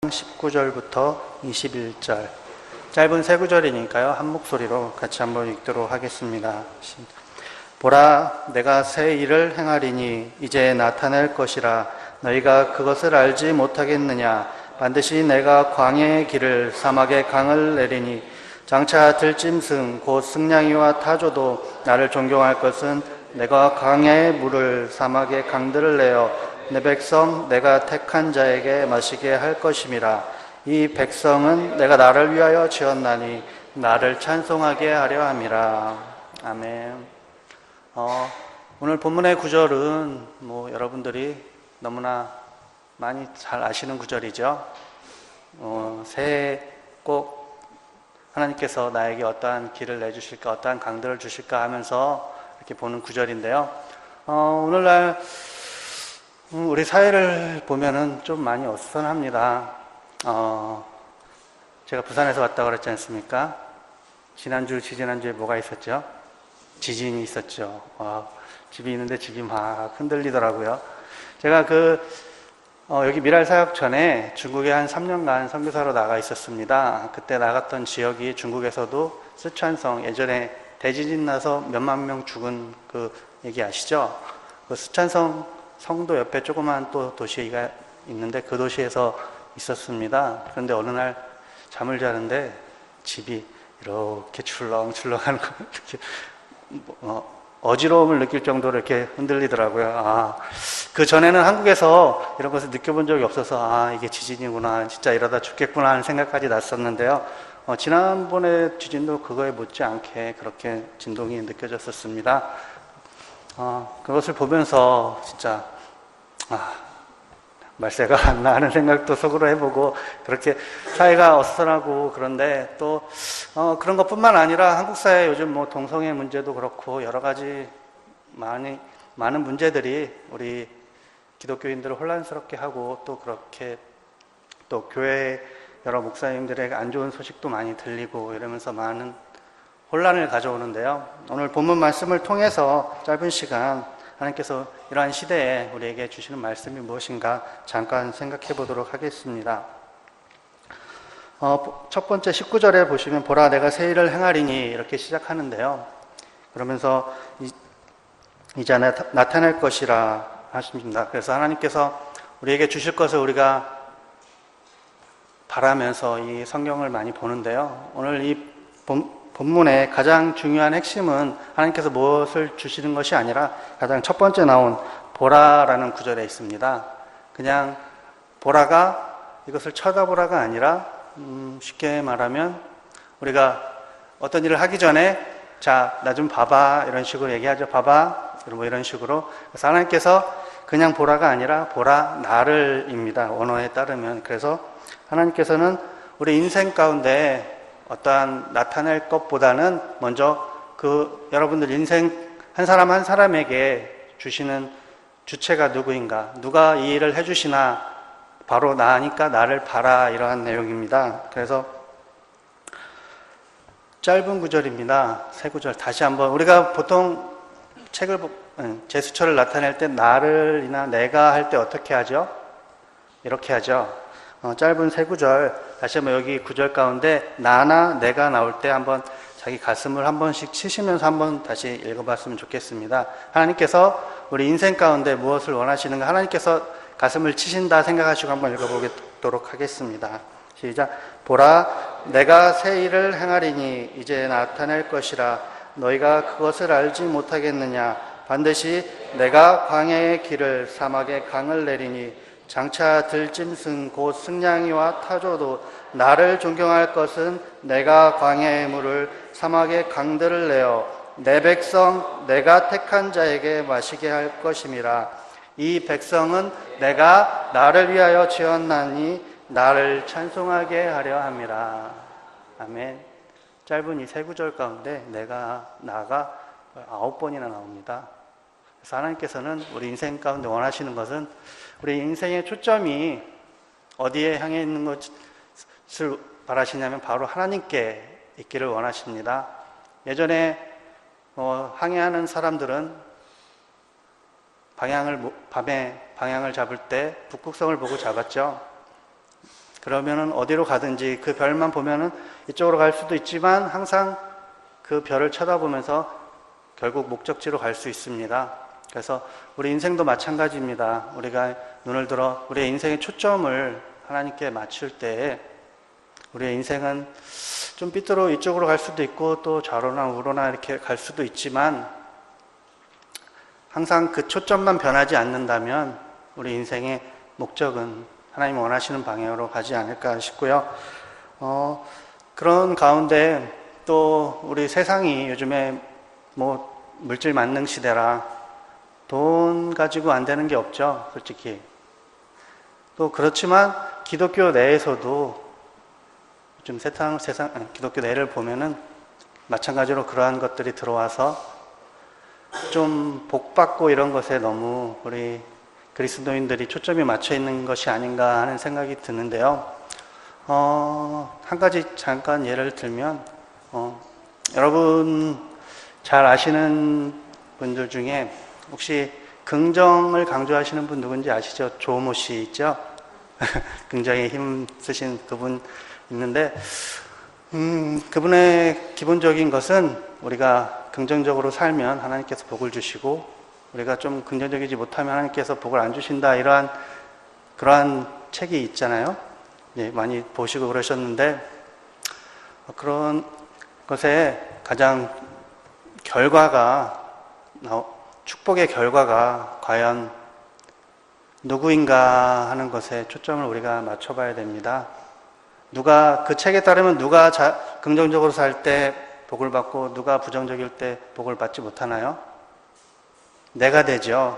19절부터 21절. 짧은 세 구절이니까요. 한 목소리로 같이 한번 읽도록 하겠습니다. 보라, 내가 새 일을 행하리니 이제 나타낼 것이라. 너희가 그것을 알지 못하겠느냐? 반드시 내가 광야의 길을 사막의 강을 내리니 장차 들짐승 곧 승냥이와 타조도 나를 존경할 것은 내가 광야의 물을 사막의 강들을 내어 내 백성 내가 택한 자에게 마시게 할 것임이라. 이 백성은 내가 나를 위하여 지었나니 나를 찬송하게 하려 함이라. 아멘. 오늘 본문의 구절은 여러분들이 너무나 많이 잘 아시는 구절이죠. 새해 꼭 하나님께서 나에게 어떠한 길을 내주실까, 어떠한 강들을 주실까 하면서 이렇게 보는 구절인데요. 오늘날 우리 사회를 보면은 좀 많이 어수선합니다. 제가 부산에서 왔다고 그랬지 않습니까? 지난주, 지지난주에 뭐가 있었죠? 지진이 있었죠. 집이 있는데 집이 막 흔들리더라고요. 제가 여기 미랄 사역 전에 중국에 한 3년간 선교사로 나가 있었습니다. 그때 나갔던 지역이 중국에서도 쓰촨성, 예전에 대지진 나서 몇만 명 죽은 그 얘기 아시죠? 그 쓰촨성 성도 옆에 조그만 또 도시가 있는데 그 도시에서 있었습니다. 그런데 어느 날 잠을 자는데 집이 이렇게 출렁출렁하는 거, 이렇게 어지러움을 느낄 정도로 이렇게 흔들리더라고요. 그 전에는 한국에서 이런 것을 느껴본 적이 없어서 이게 지진이구나, 진짜 이러다 죽겠구나 하는 생각까지 났었는데요. 지난번에 지진도 그거에 못지않게 그렇게 진동이 느껴졌었습니다. 그것을 보면서 진짜 말세가 안 나 하는 생각도 속으로 해보고, 그렇게 사회가 어수선하고, 그런데 또 그런 것뿐만 아니라 한국 사회 요즘 동성애 문제도 그렇고 여러 가지 많은 문제들이 우리 기독교인들을 혼란스럽게 하고, 또 그렇게 또 교회 여러 목사님들에게 안 좋은 소식도 많이 들리고 이러면서 많은 혼란을 가져오는데요. 오늘 본문 말씀을 통해서 짧은 시간 하나님께서 이러한 시대에 우리에게 주시는 말씀이 무엇인가 잠깐 생각해 보도록 하겠습니다. 첫 번째 19절에 보시면 보라, 내가 새 일을 행하리니 이렇게 시작하는데요. 그러면서 이제 나타낼 것이라 하십니다. 그래서 하나님께서 우리에게 주실 것을 우리가 바라면서 이 성경을 많이 보는데요. 오늘 이 본문의 가장 중요한 핵심은 하나님께서 무엇을 주시는 것이 아니라 가장 첫 번째 나온 보라라는 구절에 있습니다. 그냥 보라가 이것을 쳐다보라가 아니라 쉽게 말하면 우리가 어떤 일을 하기 전에 자, 나 좀 봐봐 이런 식으로 얘기하죠. 봐봐 이런 식으로. 그래서 하나님께서 그냥 보라가 아니라 보라 나를입니다. 원어에 따르면. 그래서 하나님께서는 우리 인생 가운데 어떠한 나타낼 것보다는 먼저 여러분들 인생 한 사람 한 사람에게 주시는 주체가 누구인가, 누가 이 일을 해주시나, 바로 나니까 나를 봐라, 이러한 내용입니다. 그래서 짧은 구절입니다. 세 구절 다시 한번. 우리가 보통 제스처를 나타낼 때 나를이나 내가 할 때 어떻게 하죠? 이렇게 하죠. 짧은 세 구절, 다시 한번 여기 구절 가운데 나나 내가 나올 때 한번 자기 가슴을 한 번씩 치시면서 한번 다시 읽어봤으면 좋겠습니다. 하나님께서 우리 인생 가운데 무엇을 원하시는가, 하나님께서 가슴을 치신다 생각하시고 한번 읽어보도록 하겠습니다. 시작. 보라, 내가 새 일을 행하리니 이제 나타낼 것이라. 너희가 그것을 알지 못하겠느냐? 반드시 내가 광야의 길을 사막의 강을 내리니 장차 들짐승 곧 승냥이와 타조도 나를 존경할 것은 내가 광야의 물을 사막의 강들을 내어 내 백성 내가 택한 자에게 마시게 할 것임이라. 이 백성은 내가 나를 위하여 지었나니 나를 찬송하게 하려 함이라. 아멘. 짧은 이 세 구절 가운데 나가 9번이나 나옵니다. 그래서 하나님께서는 우리 인생 가운데 원하시는 것은 우리 인생의 초점이 어디에 향해 있는 것을 바라시냐면 바로 하나님께 있기를 원하십니다. 예전에 항해하는 사람들은 밤에 방향을 잡을 때 북극성을 보고 잡았죠. 그러면은 어디로 가든지 그 별만 보면은 이쪽으로 갈 수도 있지만 항상 그 별을 쳐다보면서 결국 목적지로 갈 수 있습니다. 그래서 우리 인생도 마찬가지입니다. 우리가 눈을 들어 우리의 인생의 초점을 하나님께 맞출 때 우리의 인생은 좀 삐뚤어 이쪽으로 갈 수도 있고 또 좌로나 우로나 이렇게 갈 수도 있지만 항상 그 초점만 변하지 않는다면 우리 인생의 목적은 하나님 원하시는 방향으로 가지 않을까 싶고요. 그런 가운데 또 우리 세상이 요즘에 뭐 물질 만능 시대라 돈 가지고 안 되는 게 없죠, 솔직히. 또 그렇지만 기독교 내에서도 요즘 기독교 내를 보면은 마찬가지로 그러한 것들이 들어와서 좀 복받고 이런 것에 너무 우리 그리스도인들이 초점이 맞춰 있는 것이 아닌가 하는 생각이 드는데요. 한 가지 잠깐 예를 들면, 여러분 잘 아시는 분들 중에 혹시 긍정을 강조하시는 분 누군지 아시죠? 조모 씨 있죠? 굉장히 힘 쓰신 그분 있는데, 그분의 기본적인 것은 우리가 긍정적으로 살면 하나님께서 복을 주시고, 우리가 좀 긍정적이지 못하면 하나님께서 복을 안 주신다, 그러한 책이 있잖아요. 예, 많이 보시고 그러셨는데, 그런 것에 가장 축복의 결과가 과연 누구인가 하는 것에 초점을 우리가 맞춰봐야 됩니다. 그 책에 따르면 누가 긍정적으로 살 때 복을 받고 누가 부정적일 때 복을 받지 못하나요? 내가 되죠.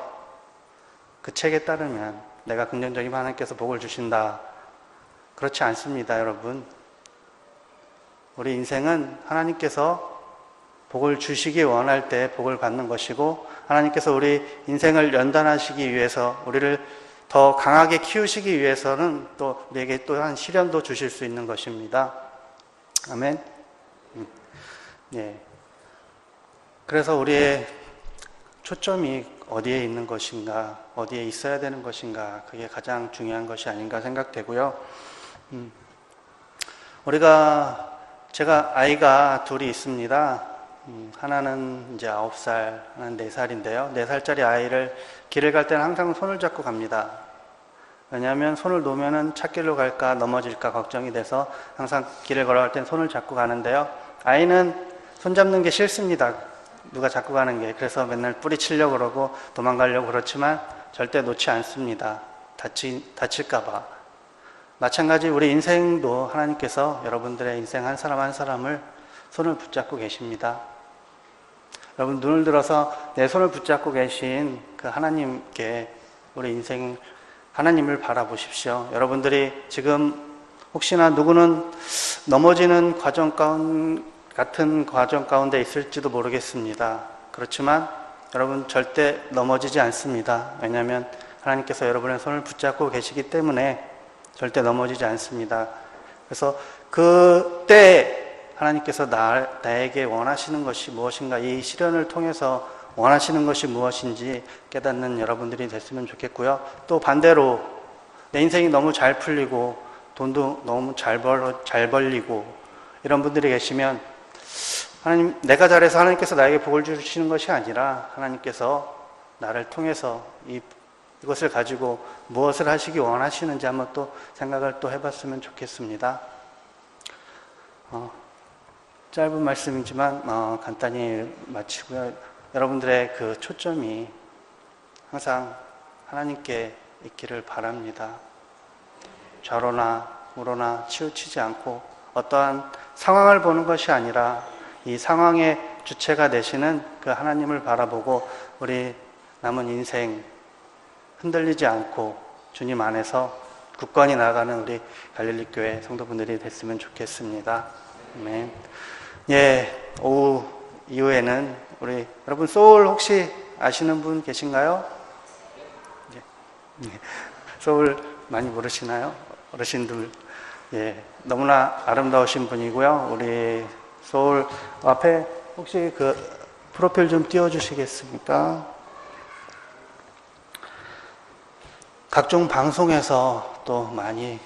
그 책에 따르면 내가 긍정적이면 하나님께서 복을 주신다. 그렇지 않습니다, 여러분. 우리 인생은 하나님께서 복을 주시기 원할 때 복을 받는 것이고, 하나님께서 우리 인생을 연단하시기 위해서 우리를 더 강하게 키우시기 위해서는 또 우리에게 또한 시련도 주실 수 있는 것입니다. 아멘. 예. 그래서 우리의 초점이 어디에 있는 것인가, 어디에 있어야 되는 것인가, 그게 가장 중요한 것이 아닌가 생각되고요. 제가 아이가 둘이 있습니다. 하나는 이제 9살, 하나는 4살인데요. 4살짜리 아이를 길을 갈 때는 항상 손을 잡고 갑니다. 왜냐하면 손을 놓으면 찾길로 갈까 넘어질까 걱정이 돼서 항상 길을 걸어갈 땐 손을 잡고 가는데요. 아이는 손 잡는 게 싫습니다. 누가 잡고 가는 게. 그래서 맨날 뿌리치려고 그러고 도망가려고 그렇지만 절대 놓지 않습니다. 다칠까 봐. 마찬가지 우리 인생도 하나님께서 여러분들의 인생 한 사람 한 사람을 손을 붙잡고 계십니다. 여러분 눈을 들어서 내 손을 붙잡고 계신 그 하나님께 우리 인생 하나님을 바라보십시오. 여러분들이 지금 혹시나 누구는 넘어지는 같은 과정 가운데 있을지도 모르겠습니다. 그렇지만 여러분 절대 넘어지지 않습니다. 왜냐하면 하나님께서 여러분의 손을 붙잡고 계시기 때문에 절대 넘어지지 않습니다. 그래서 그때 하나님께서 나에게 원하시는 것이 무엇인가, 이 시련을 통해서 원하시는 것이 무엇인지 깨닫는 여러분들이 됐으면 좋겠고요. 또 반대로 내 인생이 너무 잘 풀리고 돈도 너무 잘 벌리고 이런 분들이 계시면 하나님, 내가 잘해서 하나님께서 나에게 복을 주시는 것이 아니라 하나님께서 나를 통해서 이것을 가지고 무엇을 하시기 원하시는지 한번 또 생각을 또 해봤으면 좋겠습니다. 짧은 말씀이지만 간단히 마치고요. 여러분들의 그 초점이 항상 하나님께 있기를 바랍니다. 좌로나 우로나 치우치지 않고 어떠한 상황을 보는 것이 아니라 이 상황의 주체가 되시는 그 하나님을 바라보고 우리 남은 인생 흔들리지 않고 주님 안에서 굳건히 나아가는 우리 갈릴리 교회 성도분들이 됐으면 좋겠습니다. 아멘. 예, 오후 이후에는 우리 여러분 소울 혹시 아시는 분 계신가요? 예. 소울 많이 모르시나요? 어르신들. 예, 너무나 아름다우신 분이고요. 우리 소울 앞에 혹시 그 프로필 좀 띄워주시겠습니까? 각종 방송에서 또 많이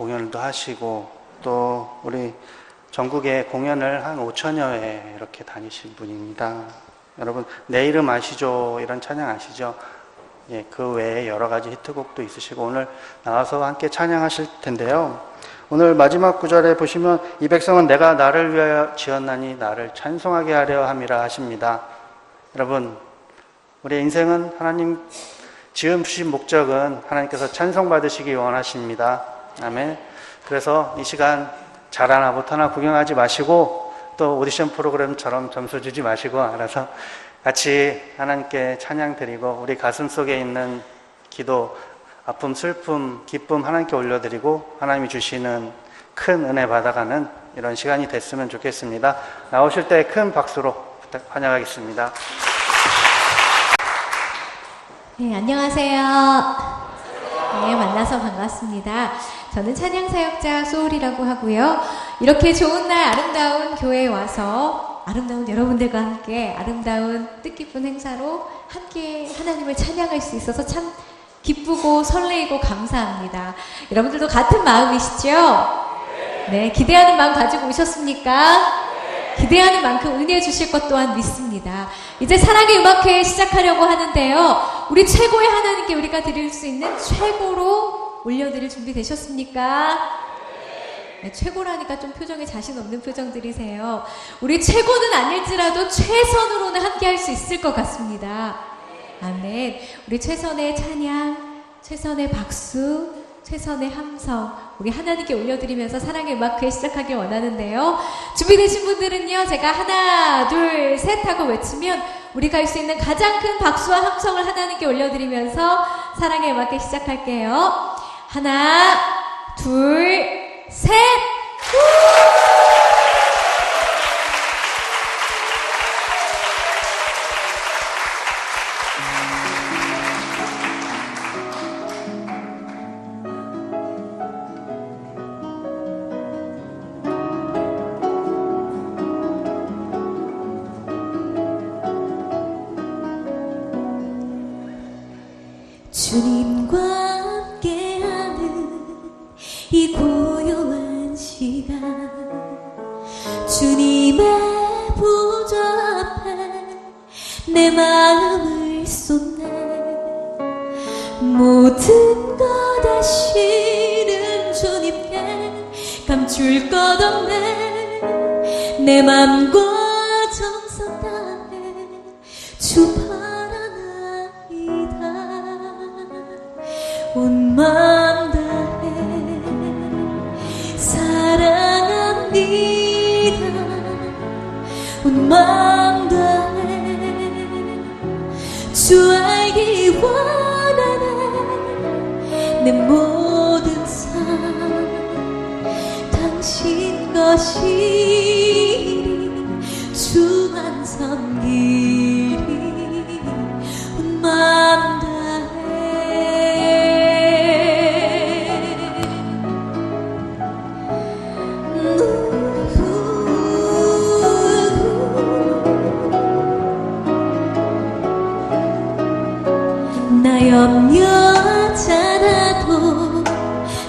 공연도 하시고 또 우리 전국에 공연을 한 5천여 회 이렇게 다니신 분입니다. 여러분 내 이름 아시죠? 이런 찬양 아시죠? 예, 그 외에 여러 가지 히트곡도 있으시고 오늘 나와서 함께 찬양하실 텐데요. 오늘 마지막 구절에 보시면 이 백성은 내가 나를 위하여 지었나니 나를 찬송하게 하려 함이라 하십니다. 여러분 우리의 인생은 하나님 지으신 목적은 하나님께서 찬송받으시기 원하십니다. 아멘. 그래서 이 시간 잘하나 못하나 구경하지 마시고 또 오디션 프로그램처럼 점수 주지 마시고 알아서 같이 하나님께 찬양 드리고 우리 가슴 속에 있는 기도, 아픔, 슬픔, 기쁨 하나님께 올려드리고 하나님이 주시는 큰 은혜 받아가는 이런 시간이 됐으면 좋겠습니다. 나오실 때 큰 박수로 환영하겠습니다. 네, 안녕하세요. 네, 만나서 반갑습니다. 저는 찬양사역자 소울이라고 하고요. 이렇게 좋은 날 아름다운 교회에 와서 아름다운 여러분들과 함께 아름다운 뜻깊은 행사로 함께 하나님을 찬양할 수 있어서 참 기쁘고 설레이고 감사합니다. 여러분들도 같은 마음이시죠? 네, 기대하는 마음 가지고 오셨습니까? 기대하는 만큼 은혜 주실 것 또한 믿습니다. 이제 사랑의 음악회 시작하려고 하는데요. 우리 최고의 하나님께 우리가 드릴 수 있는 최고로 올려드릴 준비 되셨습니까? 네, 최고라니까 좀 표정에 자신 없는 표정들이세요. 우리 최고는 아닐지라도 최선으로는 함께 할 수 있을 것 같습니다. 아멘. 우리 최선의 찬양, 최선의 박수, 최선의 함성 우리 하나님께 올려드리면서 사랑의 음악회 시작하길 원하는데요. 준비되신 분들은요, 제가 하나 둘 셋 하고 외치면 우리가 할 수 있는 가장 큰 박수와 함성을 하나님께 올려드리면서 사랑의 음악회 시작할게요. 하나 둘 셋. 주님과 함께하는 이 고요한 시간, 주님의 보좌 앞에 내 마음을 쏟네. 모든 것 아시는 주님께 감출 것 없네. 내 맘과 정성 다해 주 온 마음 다해 사랑합니다. 온 마음 다해 주 알기 원하네. 내 모든 삶 당신 것이니 주만 섬기리. 온 마음 다해 염려하지 않아도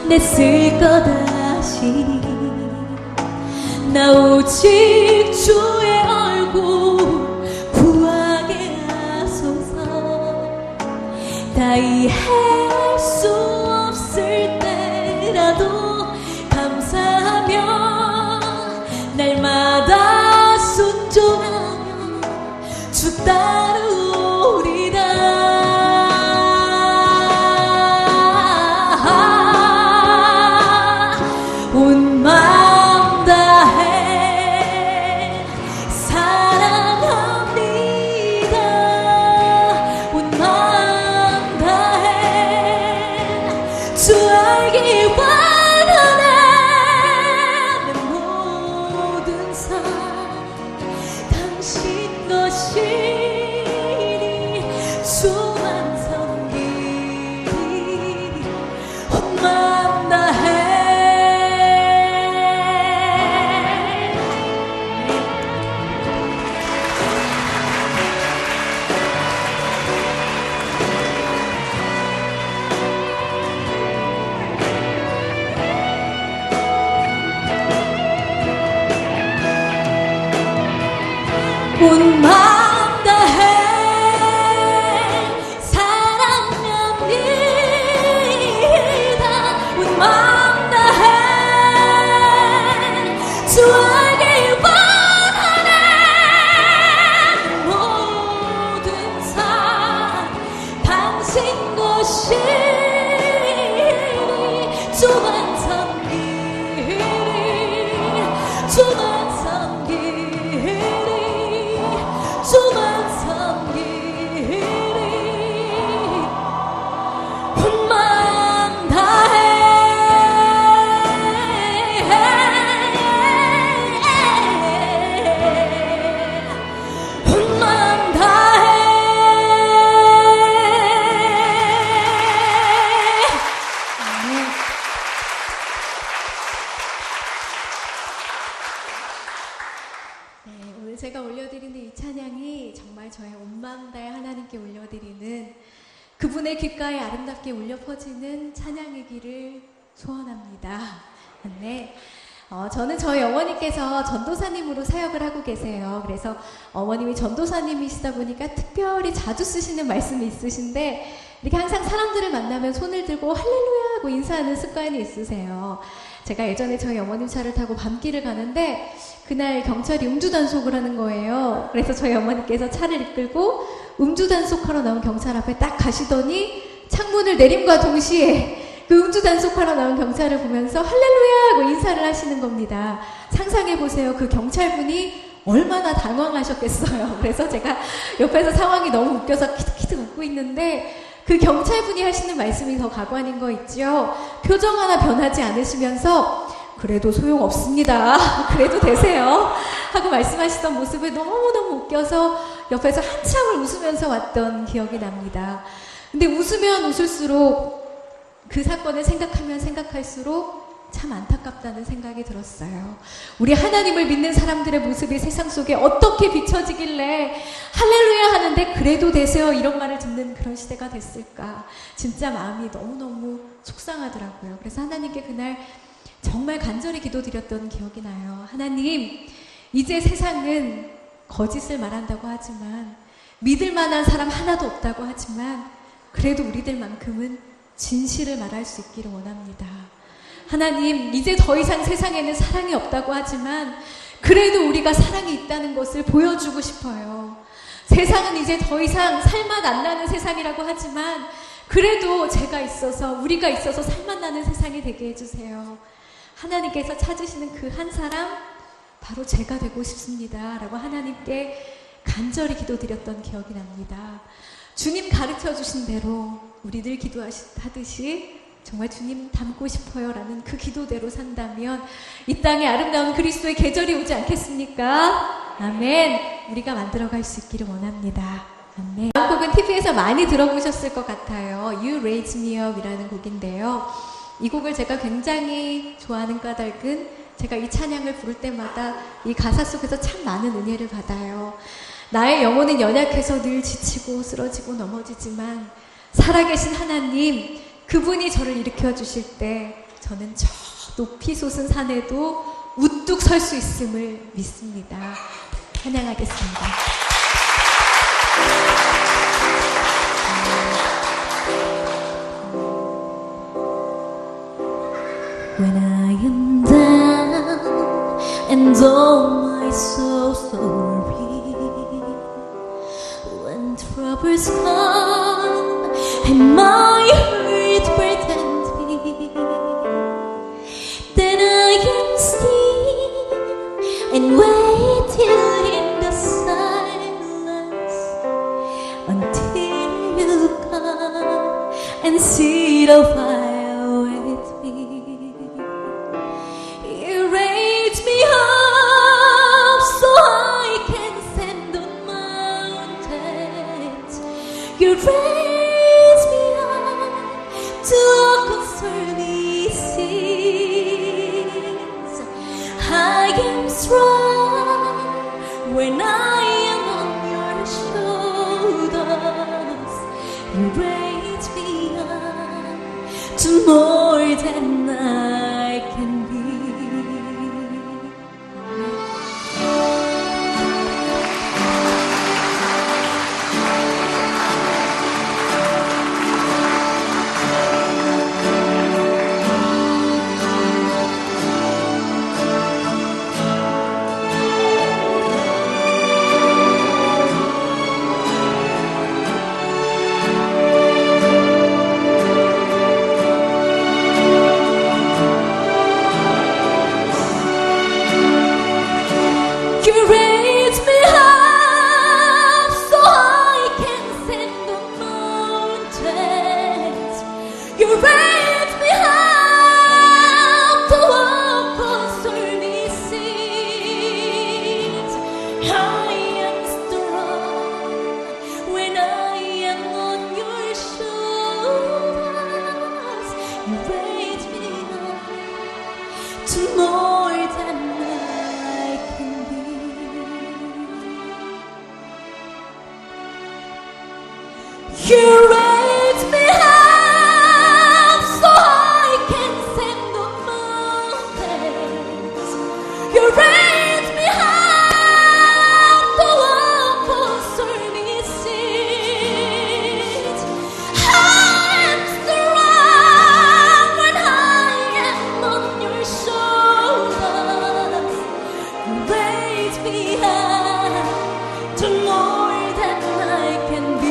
내 쓸 것 아시니. 나 오직 주의 얼굴 구하게 하소서. 다 이해할 수 없을 때라도 감사하며 날마다 순종하며 주 따르오리다. 온 마음 다해 사랑합니다. 온 마음 다해 주 알기 원하네. 내 모든 삶 당신 것이 온 마음 다해 사랑합니다. 온 마음 다해 주 알길 원하네. 모든 삶 당신 것이니 주만 섬기리 주만 섬기리 주만 섬기리 온 마음 다해 온 마음 다해 네, 오늘 제가 올려드리는 이 찬양이 정말 저의 온 마음 다해 하나님께 올려드리는 그분의 귓가에 아름답게 울려 퍼지는 찬양이기를 소원합니다. 네. 저는 저희 어머니께서 전도사님으로 사역을 하고 계세요. 그래서 어머님이 전도사님이시다 보니까 특별히 자주 쓰시는 말씀이 있으신데 이렇게 항상 사람들을 만나면 손을 들고 할렐루야 하고 인사하는 습관이 있으세요. 제가 예전에 저희 어머님 차를 타고 밤길을 가는데 그날 경찰이 음주단속을 하는 거예요. 그래서 저희 어머니께서 차를 이끌고 음주단속하러 나온 경찰 앞에 딱 가시더니 창문을 내림과 동시에 그 음주단속하러 나온 경찰을 보면서 할렐루야 하고 인사를 하시는 겁니다. 상상해보세요. 그 경찰분이 얼마나 당황하셨겠어요. 그래서 제가 옆에서 상황이 너무 웃겨서 키득키득 웃고 있는데 그 경찰분이 하시는 말씀이 더 가관인 거 있죠. 표정 하나 변하지 않으시면서 그래도 소용없습니다. 그래도 되세요. 하고 말씀하시던 모습을 너무너무 웃겨서 옆에서 한참을 웃으면서 왔던 기억이 납니다. 근데 웃으면 웃을수록 그 사건을 생각하면 생각할수록 참 안타깝다는 생각이 들었어요. 우리 하나님을 믿는 사람들의 모습이 세상 속에 어떻게 비춰지길래 할렐루야 하는데 그래도 되세요 이런 말을 듣는 그런 시대가 됐을까. 진짜 마음이 너무너무 속상하더라고요. 그래서 하나님께 그날 정말 간절히 기도드렸던 기억이 나요. 하나님, 이제 세상은 거짓을 말한다고 하지만 믿을 만한 사람 하나도 없다고 하지만 그래도 우리들만큼은 진실을 말할 수 있기를 원합니다. 하나님, 이제 더 이상 세상에는 사랑이 없다고 하지만 그래도 우리가 사랑이 있다는 것을 보여주고 싶어요. 세상은 이제 더 이상 살맛 안 나는 세상이라고 하지만 그래도 제가 있어서, 우리가 있어서 살맛 나는 세상이 되게 해주세요. 하나님께서 찾으시는 그 한 사람, 바로 제가 되고 싶습니다. 라고 하나님께 간절히 기도드렸던 기억이 납니다. 주님 가르쳐 주신 대로 우리 늘 기도하듯이 정말 주님 닮고 싶어요 라는 그 기도대로 산다면 이 땅에 아름다운 그리스도의 계절이 오지 않겠습니까? 아멘. 우리가 만들어갈 수 있기를 원합니다. 아멘. 다음 곡은 TV에서 많이 들어보셨을 것 같아요. You Raise Me Up 이라는 곡인데요. 이 곡을 제가 굉장히 좋아하는 까닭은 제가 이 찬양을 부를 때마다 이 가사 속에서 참 많은 은혜를 받아요. 나의 영혼은 연약해서 늘 지치고 쓰러지고 넘어지지만 살아계신 하나님, 그분이 저를 일으켜 주실 때 저는 저 높이 솟은 산에도 우뚝 설 수 있음을 믿습니다. 찬양하겠습니다. When I am down and oh my soul so weary, when troubles come and my heart burdens me, then I am still and wait till in the silence until you come and sit a while with me. You raise me up so I can stand on mountains. You raise me up to walk on stormy seas. I am strong when I am on your shoulders. You raise me up to more than I can be. more than I can be. You raise me up so I can stand the mountains. You raise me up to walk on stormy seas. I am strong when I am on your shoulders. You raise me up to more than I can be.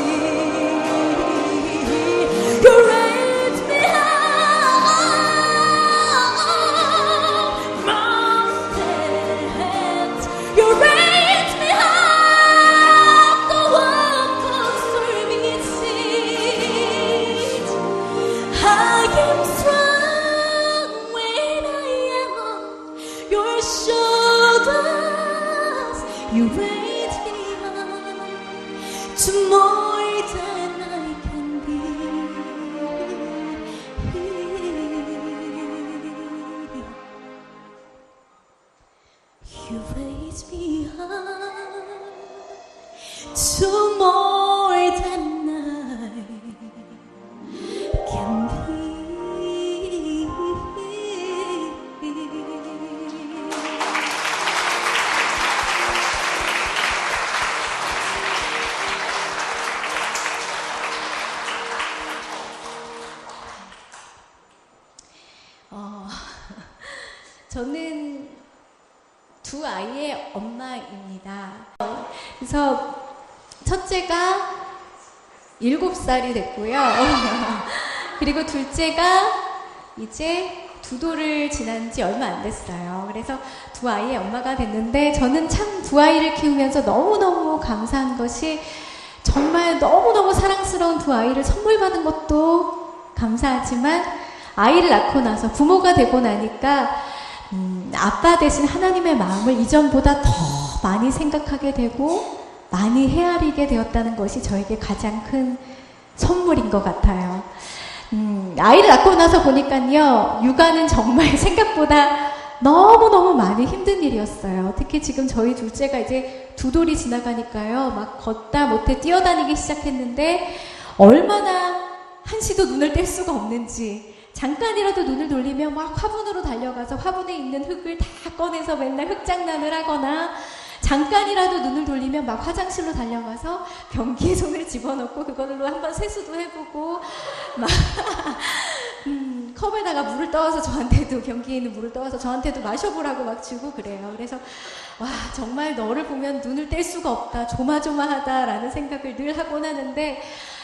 You raise me up mountains. You raise me up to walk on stormy seas. I am strong when I am on your shoulders. You raise me up to more than I can be. You raise me up to more than I can be. 저는 두 아이의 엄마입니다. 그래서 첫째가 7살이 됐고요. 그리고 둘째가 이제 2돌을 지난 지 얼마 안 됐어요. 그래서 두 아이의 엄마가 됐는데 저는 참 두 아이를 키우면서 너무너무 감사한 것이 정말 너무너무 사랑스러운 두 아이를 선물 받은 것도 감사하지만 아이를 낳고 나서 부모가 되고 나니까 아빠 대신 하나님의 마음을 이전보다 더 많이 생각하게 되고 많이 헤아리게 되었다는 것이 저에게 가장 큰 선물인 것 같아요. 아이를 낳고 나서 보니까요, 육아는 정말 생각보다 너무너무 많이 힘든 일이었어요. 특히 지금 저희 둘째가 이제 2돌이 지나가니까요, 막 걷다 못해 뛰어다니기 시작했는데 얼마나 한시도 눈을 뗄 수가 없는지, 잠깐이라도 눈을 돌리면 막 화분으로 달려가서 화분에 있는 흙을 다 꺼내서 맨날 흙장난을 하거나, 잠깐이라도 눈을 돌리면 막 화장실로 달려가서 변기에 손을 집어넣고 그걸로 한번 세수도 해보고 막 컵에다가 물을 떠와서 저한테도, 변기에 있는 물을 떠와서 저한테도 마셔보라고 막 주고 그래요. 그래서 와, 정말 너를 보면 눈을 뗄 수가 없다, 조마조마하다라는 생각을 늘 하곤 하는데,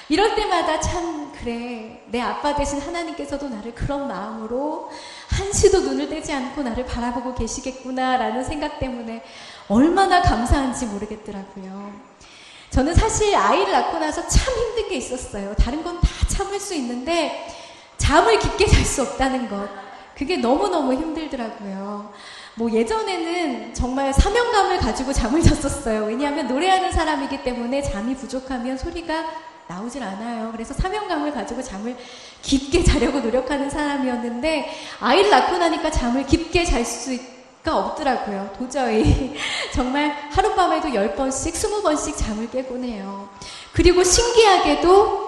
이럴 때마다 참 그래, 내 아빠 대신 하나님께서도 나를 그런 마음으로 한시도 눈을 떼지 않고 나를 바라보고 계시겠구나라는 생각 때문에 얼마나 감사한지 모르겠더라고요. 저는 사실 아이를 낳고 나서 참 힘든 게 있었어요. 다른 건 다 참을 수 있는데 잠을 깊게 잘 수 없다는 것, 그게 너무너무 힘들더라고요. 뭐 예전에는 정말 사명감을 가지고 잠을 잤었어요. 왜냐하면 노래하는 사람이기 때문에 잠이 부족하면 소리가 나오질 않아요. 그래서 사명감을 가지고 잠을 깊게 자려고 노력하는 사람이었는데, 아이를 낳고 나니까 잠을 깊게 잘 수가 없더라고요. 도저히. 정말 하룻밤에도 10번씩, 20번씩 잠을 깨곤 해요. 그리고 신기하게도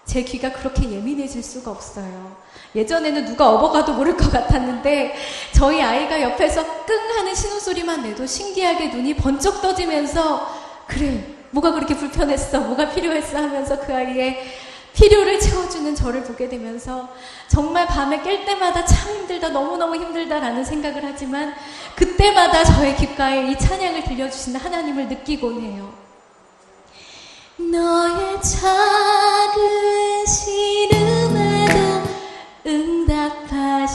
제 귀가 그렇게 예민해질 수가 없어요. 예전에는 누가 업어가도 모를 것 같았는데 저희 아이가 옆에서 끙 하는 신음소리만 내도 신기하게 눈이 번쩍 떠지면서, 그래, 뭐가 그렇게 불편했어, 뭐가 필요했어 하면서 그 아이의 필요를 채워주는 저를 보게 되면서 정말 밤에 깰 때마다 참 힘들다, 너무너무 힘들다라는 생각을 하지만 그때마다 저의 귓가에 이 찬양을 들려주시는 하나님을 느끼곤 해요. 너의 작은 신음에도 응답하시니,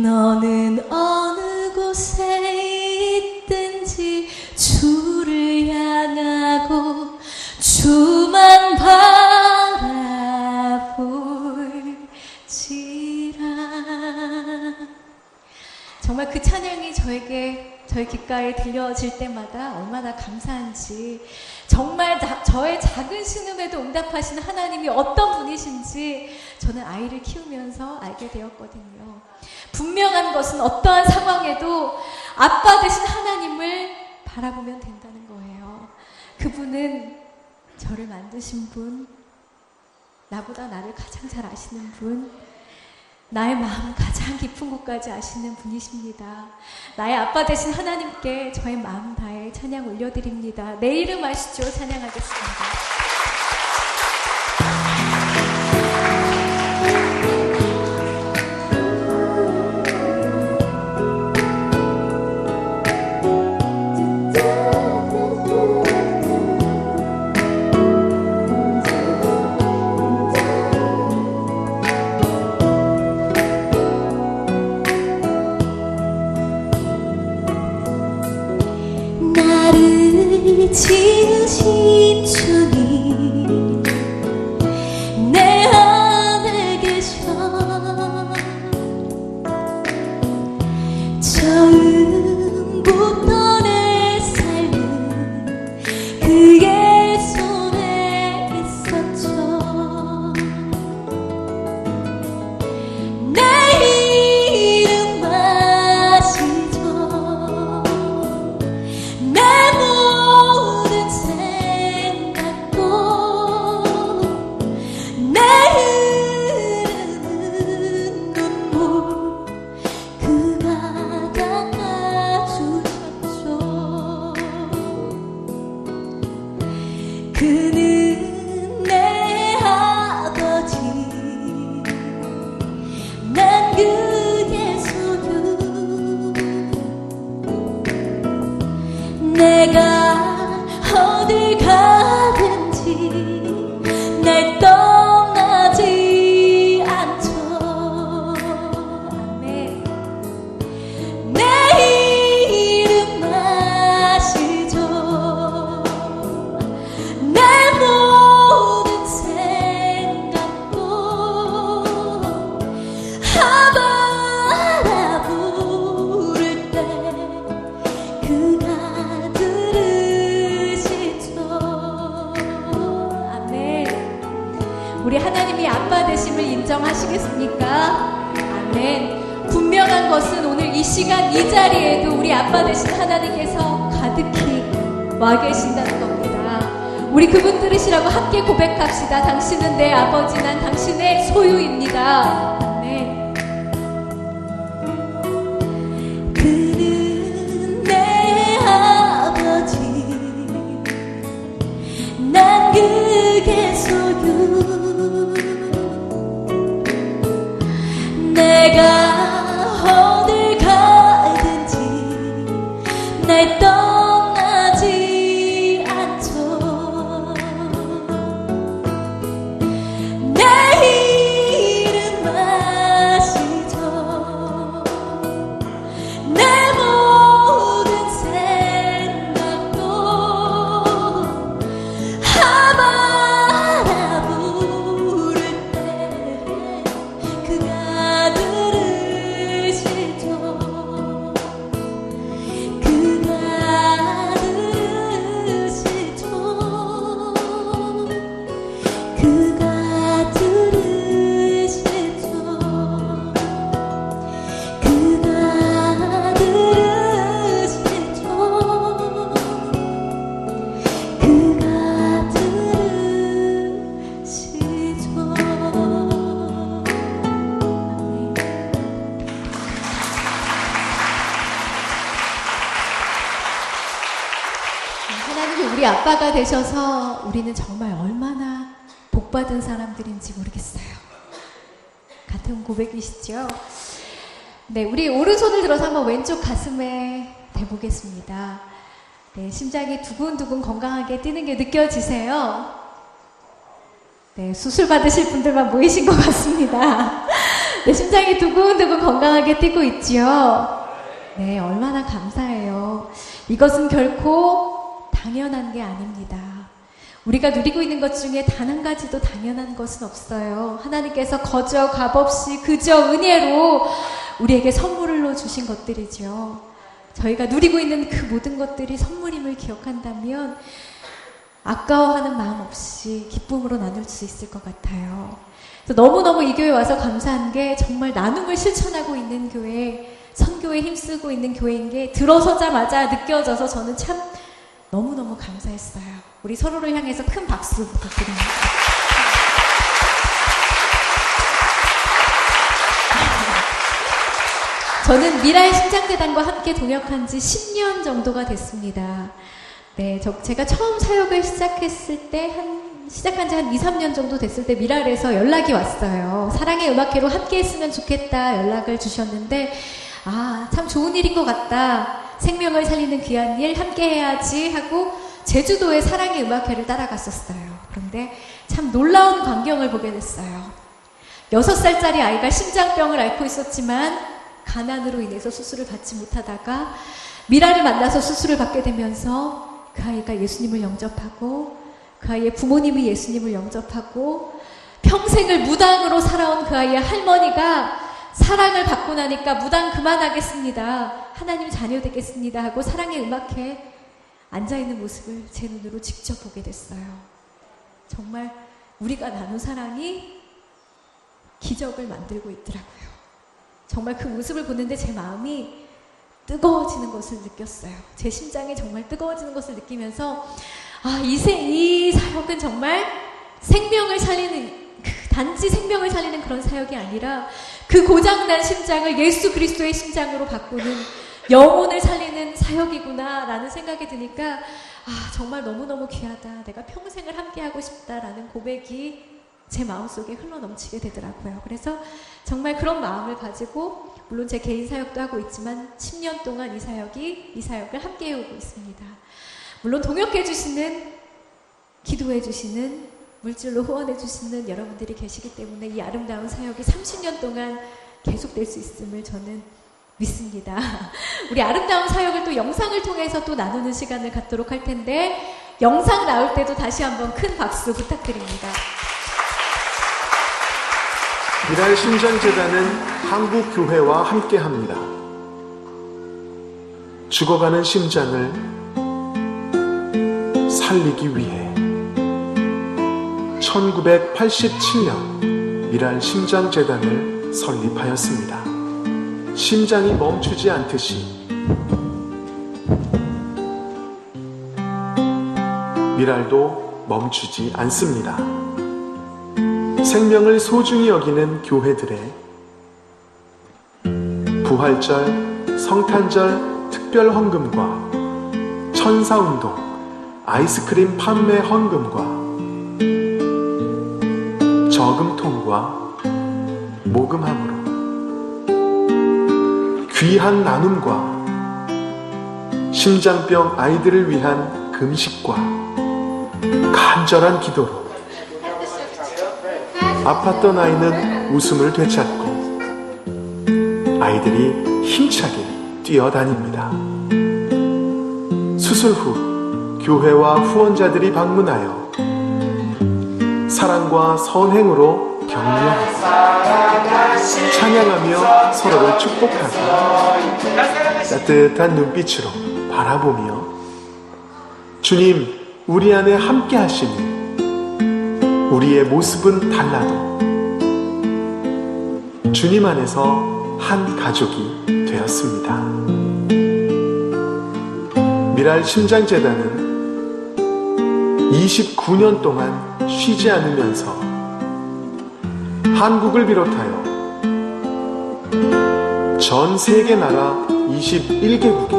너는 어느 곳에 있든지 주를 향하고 주만 바라볼지라. 정말 그 찬양이 저희 귓가에 들려질 때마다 얼마나 감사한지, 정말 저의 작은 신음에도 응답하시는 하나님이 어떤 분이신지 저는 아이를 키우면서 알게 되었거든요. 분명한 것은 어떠한 상황에도 아빠 되신 하나님을 바라보면 된다는 거예요. 그분은 저를 만드신 분, 나보다 나를 가장 잘 아시는 분, 나의 마음 가장 깊은 곳까지 아시는 분이십니다. 나의 아빠 되신 하나님께 저의 마음 다해 찬양 올려드립니다. 내 이름 아시죠? 찬양하겠습니다. 지으신 주님 내 안에 계셔 처음부터 내 삶은 그의 손에 있었죠. 내 이름 아시죠. 내 모든 생각도 내 흐르는 눈물 그가 닦아주셨죠. 그는 내 아버지 난 그의 소유 내가 어딜 가든지 날 떠나지 않죠. 아멘. 내 이름 아시죠. 내 모든 생각도 아바라 부를 때 그가 들으시죠. 아멘. 우리 하나님이 아빠 되심을 인정하시겠습니까? 아멘. 분명한 것은 오늘 이 시간 이 자리에도 우리 아빠 되신 하나님께서 가득히 와 계신다는 겁니다. 우리 그분 들으시라고 함께 고백합시다. 당신은 내 아버지, 난 당신의 소유입니다. 아멘. 그는 내 아버지 난 그의 소유 내가 어딜 가든지 날 떠나지 않죠. 내 이름 아시죠. 내 모든 생각도 아바라 부를 때 그가 들으시죠. 그가 들으시죠. 그가 들으시죠. 그가 들으시죠. 그가 하나님이 우리 아빠가 되셔서 우리는 정말 얼마나 복받은 사람들인지 모르겠어요. 같은 고백이시죠? 네, 우리 오른손을 들어서 한번 왼쪽 가슴에 대보겠습니다. 네, 심장이 두근두근 건강하게 뛰는 게 느껴지세요? 네, 수술 받으실 분들만 모이신 것 같습니다. 네, 심장이 두근두근 건강하게 뛰고 있지요? 네, 얼마나 감사해요. 이것은 결코 당연한 게 아닙니다. 우리가 누리고 있는 것 중에 단 한 가지도 당연한 것은 없어요. 하나님께서 거저 값없이 그저 은혜로 우리에게 선물로 주신 것들이죠. 저희가 누리고 있는 그 모든 것들이 선물임을 기억한다면 아까워하는 마음 없이 기쁨으로 나눌 수 있을 것 같아요. 그래서 너무너무 이 교회 와서 감사한 게 정말 나눔을 실천하고 있는 교회, 선교에 힘쓰고 있는 교회인 게 들어서자마자 느껴져서 저는 참 너무너무 감사했어요. 우리 서로를 향해서 큰 박수 부탁드립니다. 저는 미라의 심장재단과 함께 동역한 지 10년 정도가 됐습니다. 네, 제가 처음 사역을 시작했을 때 시작한 지 한 2, 3년 정도 됐을 때 미랄에서 연락이 왔어요. 사랑의 음악회로 함께 했으면 좋겠다 연락을 주셨는데 참 좋은 일인 것 같다. 생명을 살리는 귀한 일 함께 해야지 하고 제주도의 사랑의 음악회를 따라갔었어요. 그런데 참 놀라운 광경을 보게 됐어요. 6살짜리 아이가 심장병을 앓고 있었지만 가난으로 인해서 수술을 받지 못하다가 미라를 만나서 수술을 받게 되면서 그 아이가 예수님을 영접하고 그 아이의 부모님이 예수님을 영접하고 평생을 무당으로 살아온 그 아이의 할머니가 사랑을 받고 나니까 무당 그만하겠습니다. 하나님 자녀 되겠습니다 하고 사랑의 음악회에 앉아있는 모습을 제 눈으로 직접 보게 됐어요. 정말 우리가 나눈 사랑이 기적을 만들고 있더라고요. 정말 그 모습을 보는데 제 마음이 뜨거워지는 것을 느꼈어요. 제 심장이 정말 뜨거워지는 것을 느끼면서 이 사역은 정말 생명을 살리는 단지 생명을 살리는 그런 사역이 아니라 그 고장난 심장을 예수 그리스도의 심장으로 바꾸는 영혼을 살리는 사역이구나 라는 생각이 드니까 정말 너무너무 귀하다. 내가 평생을 함께하고 싶다라는 고백이 제 마음속에 흘러넘치게 되더라고요. 그래서 정말 그런 마음을 가지고 물론 제 개인 사역도 하고 있지만 10년 동안 이 사역을 함께 해오고 있습니다. 물론 동역해 주시는, 기도해 주시는, 물질로 후원해 주시는 여러분들이 계시기 때문에 이 아름다운 사역이 30년 동안 계속될 수 있음을 저는 믿습니다. 우리 아름다운 사역을 또 영상을 통해서 또 나누는 시간을 갖도록 할 텐데 영상 나올 때도 다시 한번 큰 박수 부탁드립니다. 미랄 심장재단은 한국 교회와 함께합니다. 죽어가는 심장을 살리기 위해 1987년 미랄 심장재단을 설립하였습니다. 심장이 멈추지 않듯이 미랄도 멈추지 않습니다. 생명을 소중히 여기는 교회들의 부활절, 성탄절 특별 헌금과 천사운동, 아이스크림 판매 헌금과 저금통과 모금함으로 귀한 나눔과 심장병 아이들을 위한 금식과 간절한 기도로 아팠던 아이는 웃음을 되찾고 아이들이 힘차게 뛰어다닙니다. 수술 후 교회와 후원자들이 방문하여 사랑과 선행으로 격려하고 찬양하며 서로를 축복하고 따뜻한 눈빛으로 바라보며 주님 우리 안에 함께 하시니 우리의 모습은 달라도 주님 안에서 한 가족이 되었습니다. 미랄 심장재단은 29년 동안 쉬지 않으면서 한국을 비롯하여 전 세계 나라 21개국에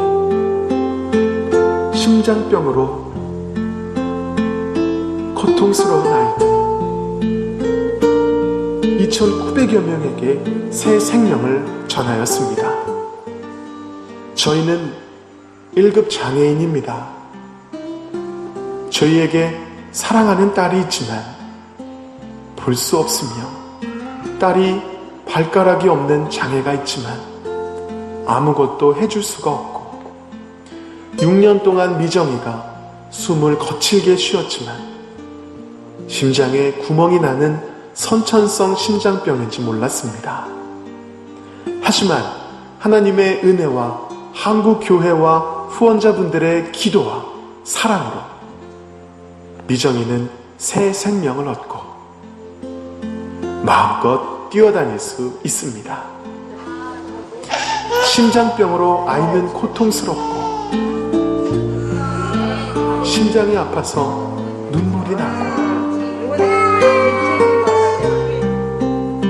심장병으로 고통스러운 아이들 2,900여 명에게 새 생명을 전하였습니다. 저희는 1급 장애인입니다. 저희에게 사랑하는 딸이 있지만 볼 수 없으며 딸이 발가락이 없는 장애가 있지만 아무것도 해줄 수가 없고 6년 동안 미정이가 숨을 거칠게 쉬었지만 심장에 구멍이 나는 선천성 심장병인지 몰랐습니다. 하지만 하나님의 은혜와 한국 교회와 후원자분들의 기도와 사랑으로 미정이는 새 생명을 얻고 마음껏 뛰어다닐 수 있습니다. 심장병으로 아이는 고통스럽고 심장이 아파서 눈물이 나고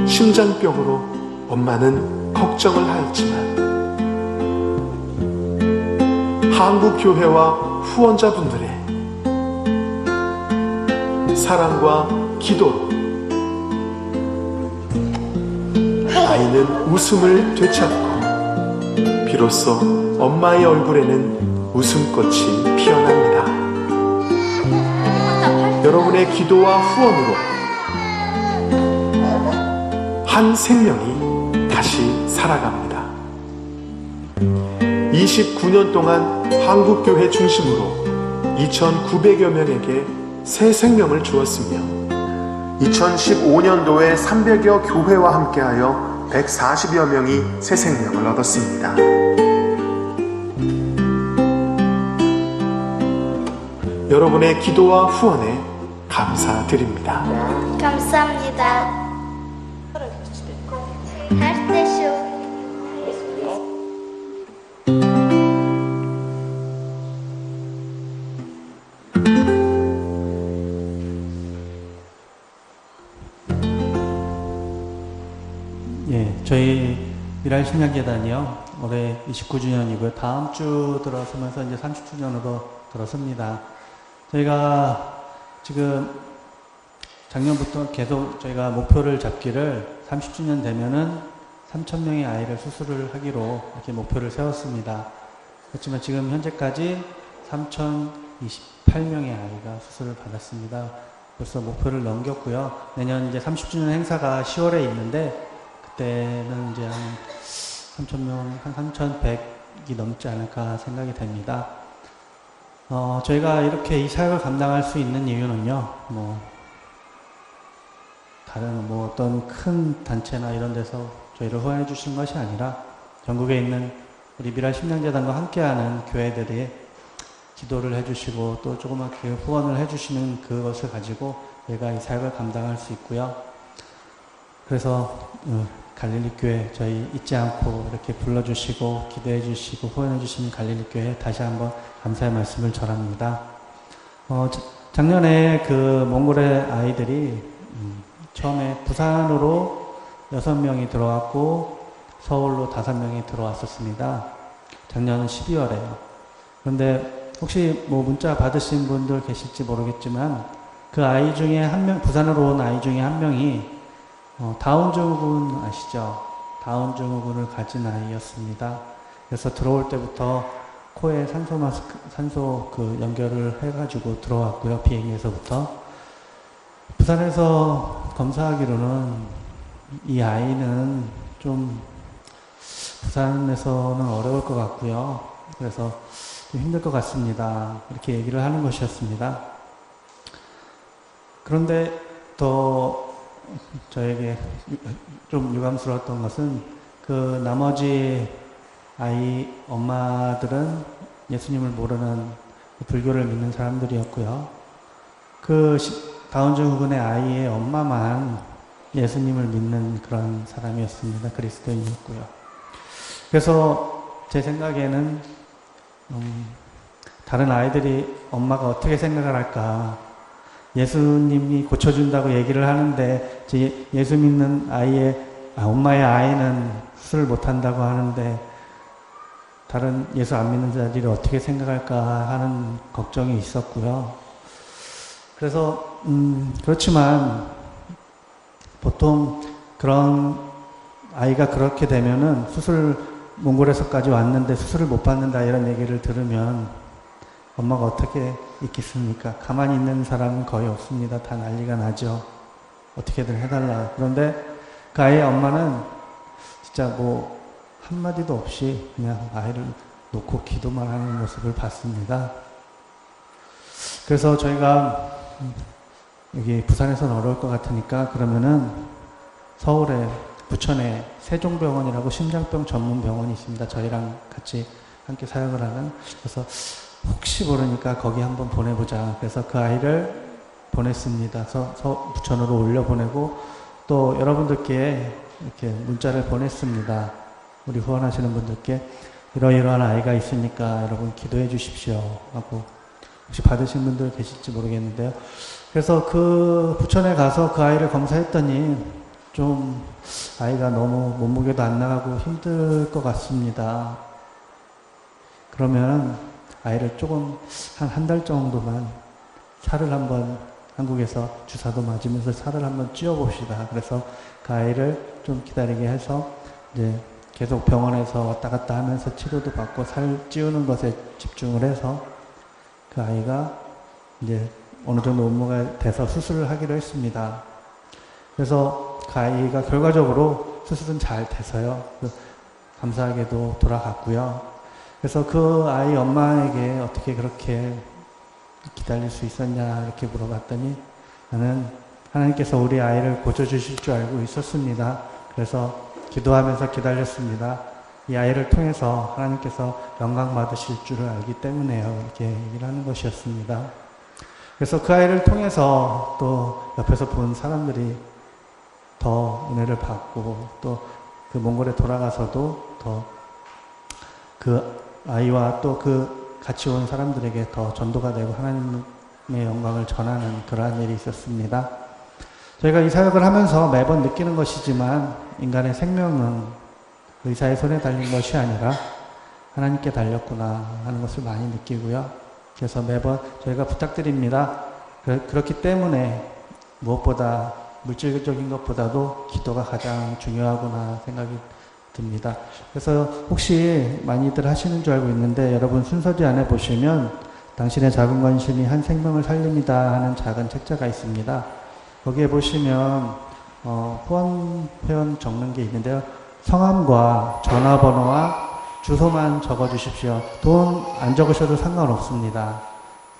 심장병으로 엄마는 걱정을 하였지만 한국교회와 후원자분들의 사랑과 기도로 아이는 웃음을 되찾고 비로소 엄마의 얼굴에는 웃음꽃이 피어납니다. 여러분의 기도와 후원으로 한 생명이 다시 살아갑니다. 29년 동안 한국교회 중심으로 2,900여 명에게 새 생명을 주었으며 2015년도에 300여 교회와 함께하여 140여 명이 새 생명을 얻었습니다. 여러분의 기도와 후원에 감사드립니다. 감사합니다. herkese 예, 저희 미랄 신약재단이요. 올해 29주년이고요. 다음 주 들어서면서 이제 30주년으로 들어섭니다. 저희가 지금 작년부터 계속 저희가 목표를 잡기를 30주년 되면은 3,000명의 아이를 수술을 하기로 이렇게 목표를 세웠습니다. 그렇지만 지금 현재까지 3,028명의 아이가 수술을 받았습니다. 벌써 목표를 넘겼고요. 내년 이제 30주년 행사가 10월에 있는데 그때는 이제 한 3,000명, 한 3,100이 넘지 않을까 생각이 됩니다. 저희가 이렇게 이 사역을 감당할 수 있는 이유는요, 다른 어떤 큰 단체나 이런 데서 저희를 후원해 주시는 것이 아니라 전국에 있는 우리 미랄 심령재단과 함께하는 교회들이 기도를 해주시고 또 조그맣게 후원을 해주시는 그것을 가지고 저희가 이 사역을 감당할 수 있고요. 그래서 갈릴리교회 저희 잊지 않고 이렇게 불러주시고 기도해 주시고 후원해 주시는 갈릴리교회 다시 한번 감사의 말씀을 전합니다. 작년에 그 몽골의 아이들이 처음에 부산으로 6명이 들어왔고 서울로 5명이 들어왔었습니다. 작년 12월에요. 그런데 혹시 문자 받으신 분들 계실지 모르겠지만 그 아이 중에 한 명, 부산으로 온 아이 중에 한 명이 다운 증후군 아시죠? 다운 증후군을 가진 아이였습니다. 그래서 들어올 때부터 코에 산소 연결을 해가지고 들어왔고요. 비행기에서부터. 부산에서 검사하기로는 이 아이는 좀 부산에서는 어려울 것 같고요. 그래서 좀 힘들 것 같습니다. 이렇게 얘기를 하는 것이었습니다. 그런데 더 저에게 좀 유감스러웠던 것은 그 나머지 아이 엄마들은 예수님을 모르는 불교를 믿는 사람들이었고요. 그 다운증후군의 아이의 엄마만 예수님을 믿는 그런 사람이었습니다. 그리스도인이었고요. 그래서 제 생각에는 다른 아이들이 엄마가 어떻게 생각을 할까, 예수님이 고쳐준다고 얘기를 하는데 예수 믿는 엄마의 아이는 수술을 못한다고 하는데 다른 예수 안 믿는 자들이 어떻게 생각할까 하는 걱정이 있었고요. 그래서 그렇지만 보통 그런 아이가 그렇게 되면은 몽골에서까지 왔는데 수술을 못 받는다 이런 얘기를 들으면 엄마가 어떻게 있겠습니까? 가만히 있는 사람은 거의 없습니다. 다 난리가 나죠. 어떻게든 해달라. 그런데 그 아이의 엄마는 진짜 한마디도 없이 그냥 아이를 놓고 기도만 하는 모습을 봤습니다. 그래서 저희가 여기 부산에서는 어려울 것 같으니까 그러면은 서울에 부천에 세종병원이라고 심장병 전문 병원이 있습니다. 저희랑 같이 함께 사역을 하는. 그래서 혹시 모르니까 거기 한번 보내보자. 그래서 그 아이를 보냈습니다. 부천으로 올려보내고 또 여러분들께 이렇게 문자를 보냈습니다. 우리 후원하시는 분들께 이러이러한 아이가 있으니까 여러분 기도해 주십시오 하고, 혹시 받으신 분들 계실지 모르겠는데요. 그래서 그 부천에 가서 그 아이를 검사했더니 좀 아이가 너무 몸무게도 안 나가고 힘들 것 같습니다. 그러면 아이를 조금 한 달 정도만 살을 한번, 한국에서 주사도 맞으면서 살을 한번 찌워 봅시다. 그래서 그 아이를 좀 기다리게 해서 이제 계속 병원에서 왔다 갔다 하면서 치료도 받고 살 찌우는 것에 집중을 해서 그 아이가 이제 어느 정도 몸무게가 돼서 수술을 하기로 했습니다. 그래서 그 아이가 결과적으로 수술은 잘 돼서요. 감사하게도 돌아갔고요. 그래서 그 아이 엄마에게 어떻게 그렇게 기다릴 수 있었냐 이렇게 물어봤더니, 나는 하나님께서 우리 아이를 고쳐주실 줄 알고 있었습니다. 그래서 기도하면서 기다렸습니다. 이 아이를 통해서 하나님께서 영광 받으실 줄을 알기 때문에요. 이렇게 얘기를 하는 것이었습니다. 그래서 그 아이를 통해서 또 옆에서 본 사람들이 더 은혜를 받고, 또 그 몽골에 돌아가서도 더 그 아이와 또 그 같이 온 사람들에게 더 전도가 되고 하나님의 영광을 전하는 그러한 일이 있었습니다. 저희가 이 사역을 하면서 매번 느끼는 것이지만, 인간의 생명은 의사의 손에 달린 것이 아니라 하나님께 달렸구나 하는 것을 많이 느끼고요. 그래서 매번 저희가 부탁드립니다. 그렇기 때문에 무엇보다 물질적인 것보다도 기도가 가장 중요하구나 생각이 듭니다. 그래서 혹시 많이들 하시는 줄 알고 있는데, 여러분 순서지 안에 보시면 당신의 작은 관심이 한 생명을 살립니다 하는 작은 책자가 있습니다. 거기에 보시면 후원 회원 적는 게 있는데요. 성함과 전화번호와 주소만 적어주십시오. 돈 안 적으셔도 상관없습니다.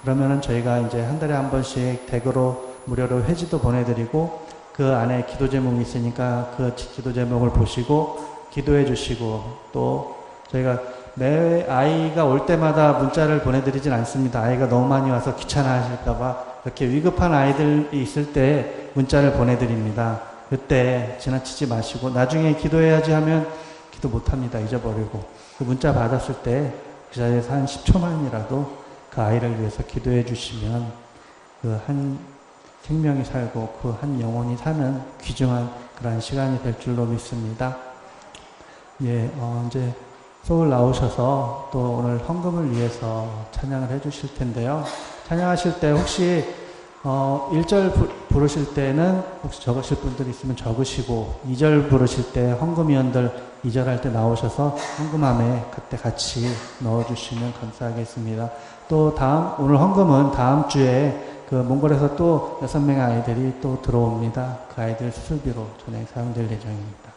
그러면은 저희가 이제 한 달에 한 번씩 댁으로 무료로 회지도 보내드리고, 그 안에 기도 제목이 있으니까 그 기도 제목을 보시고 기도해 주시고, 또 저희가 매 아이가 올 때마다 문자를 보내드리진 않습니다. 아이가 너무 많이 와서 귀찮아 하실까봐 이렇게 위급한 아이들이 있을 때 문자를 보내드립니다. 그때 지나치지 마시고, 나중에 기도해야지 하면 기도 못합니다. 잊어버리고. 그 문자 받았을 때 그 자리에서 한 10초만이라도 그 아이를 위해서 기도해 주시면 그 한 생명이 살고 그 한 영혼이 사는 귀중한 그러한 시간이 될 줄로 믿습니다. 예, 이제 서울 나오셔서 또 오늘 헌금을 위해서 찬양을 해 주실 텐데요. 찬양하실 때 혹시 1절 부르실 때는 혹시 적으실 분들 있으면 적으시고, 2절 부르실 때 헌금위원들 2절 할 때 나오셔서 헌금함에 그때 같이 넣어주시면 감사하겠습니다. 또 오늘 헌금은 다음 주에 그 몽골에서 또 6명의 아이들이 또 들어옵니다. 그 아이들 수술비로 전액 사용될 예정입니다.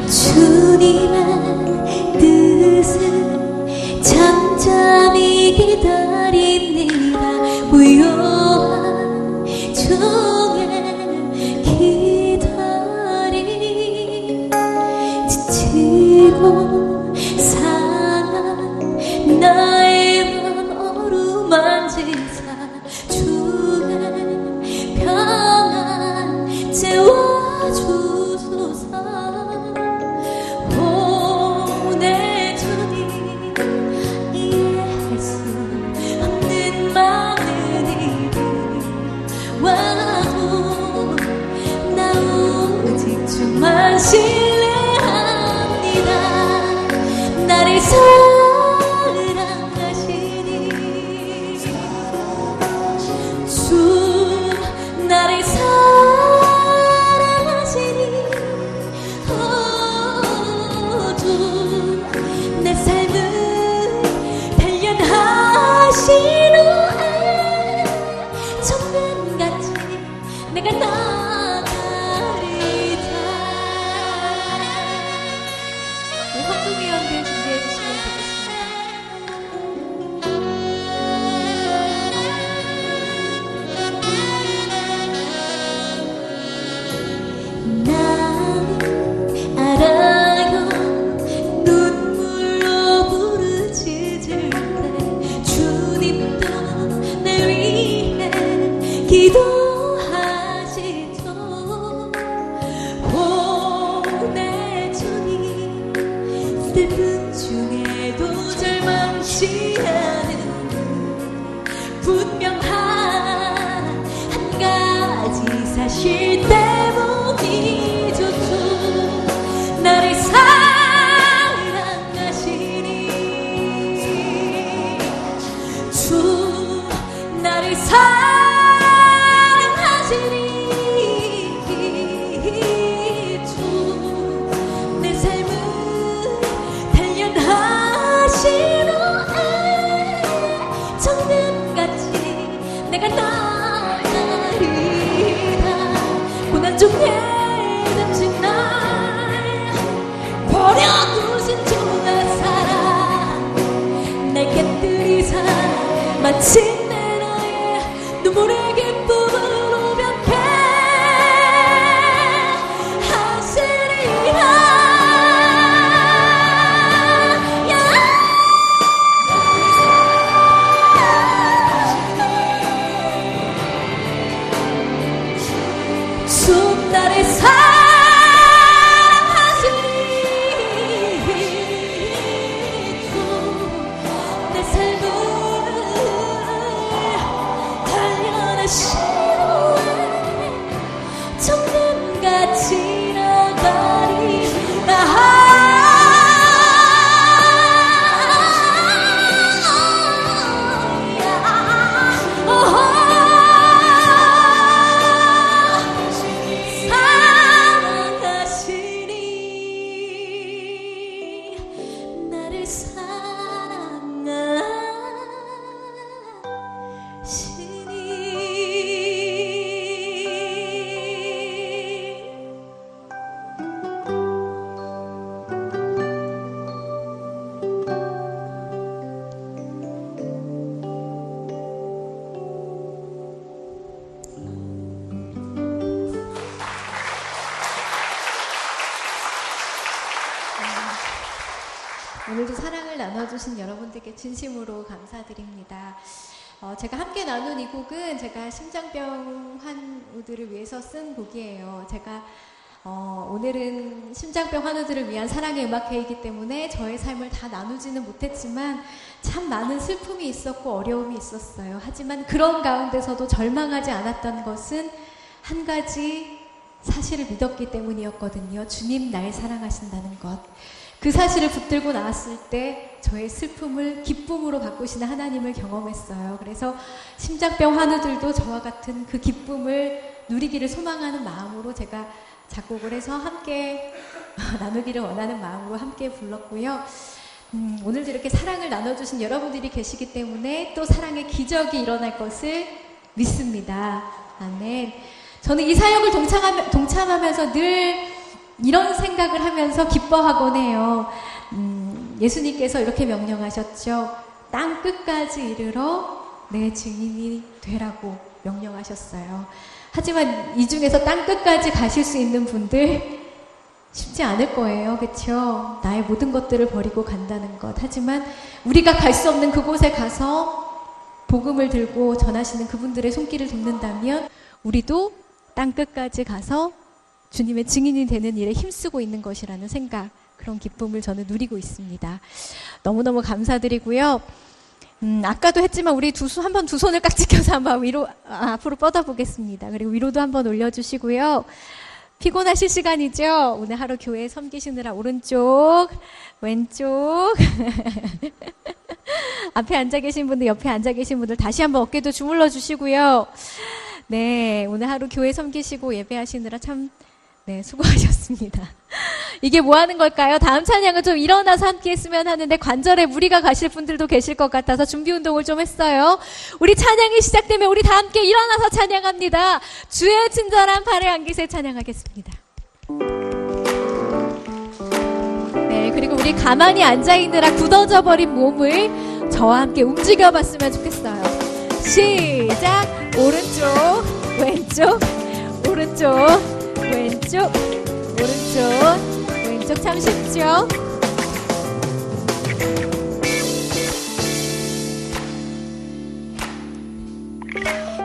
주님의 뜻을 잠잠히 기다립니다. 무효한 종의 기다림, 지치고 상한 나의 맘 어루만지사 주의 평안 채워주소서. 내 주님, 이해할 수 없는 많은 일이 와도 나 오직 주만 신뢰합니다. 나를 사랑하시니 주 나를 사랑하시니 내 삶을 단련하신 후에 천년같이 내가 나가리라. 분명한 한 가지 사실 때문이죠. 주 나를 사랑하시니 주 나를 사랑하시니 주 내 삶을 단련하시노 정금같이 내가 나가리라 고난 중에 잠시 날 버려두신 주나 사랑 날 깨뜨리사 마침내 나의 눈물의 기쁨으로 변케 하시리라. 주 나를 사랑하시니 주 내 삶을 단련하시노 정금같이 나가리라. 나를 오늘도 사랑을 나눠주신 여러분들께 진심으로 감사드립니다. 제가 함께 나눈 이 곡은 제가 심장병 환우들을 위해서 쓴 곡이에요. 제가 오늘은 심장병 환우들을 위한 사랑의 음악회이기 때문에 저의 삶을 다 나누지는 못했지만 참 많은 슬픔이 있었고 어려움이 있었어요. 하지만 그런 가운데서도 절망하지 않았던 것은 한 가지 사실을 믿었기 때문이었거든요. 주님 날 사랑하신다는 것. 그 사실을 붙들고 나왔을 때 저의 슬픔을 기쁨으로 바꾸시는 하나님을 경험했어요. 그래서 심장병 환우들도 저와 같은 그 기쁨을 누리기를 소망하는 마음으로 제가 작곡을 해서 함께 나누기를 원하는 마음으로 함께 불렀고요. 오늘도 이렇게 사랑을 나눠주신 여러분들이 계시기 때문에 또 사랑의 기적이 일어날 것을 믿습니다. 아멘. 저는 이 사역을 동참하면서 늘 이런 생각을 하면서 기뻐하곤 해요. 예수님께서 이렇게 명령하셨죠. 땅 끝까지 이르러 내 증인이 되라고 명령하셨어요. 하지만 이 중에서 땅 끝까지 가실 수 있는 분들 쉽지 않을 거예요. 그렇죠? 나의 모든 것들을 버리고 간다는 것. 하지만 우리가 갈 수 없는 그곳에 가서 복음을 들고 전하시는 그분들의 손길을 돕는다면 우리도 땅 끝까지 가서 주님의 증인이 되는 일에 힘쓰고 있는 것이라는 생각, 그런 기쁨을 저는 누리고 있습니다. 너무너무 감사드리고요. 아까도 했지만 우리 한번 두 손을 깍 지켜서 한번 앞으로 뻗어보겠습니다. 그리고 위로도 한번 올려주시고요. 피곤하실 시간이죠? 오늘 하루 교회 섬기시느라 오른쪽, 왼쪽 앞에 앉아 계신 분들, 옆에 앉아 계신 분들 다시 한번 어깨도 주물러 주시고요. 네, 오늘 하루 교회 섬기시고 예배하시느라 참 수고하셨습니다. 이게 뭐 하는 걸까요? 다음 찬양은 좀 일어나서 함께 했으면 하는데 관절에 무리가 가실 분들도 계실 것 같아서 준비 운동을 좀 했어요. 우리 찬양이 시작되면 우리 다 함께 일어나서 찬양합니다. 주의 친절한 팔에 안기세 찬양하겠습니다. 네, 그리고 우리 가만히 앉아있느라 굳어져 버린 몸을 저와 함께 움직여 봤으면 좋겠어요. 시작! 오른쪽, 왼쪽, 오른쪽, 왼쪽, 오른쪽, 왼쪽. 참 쉽죠?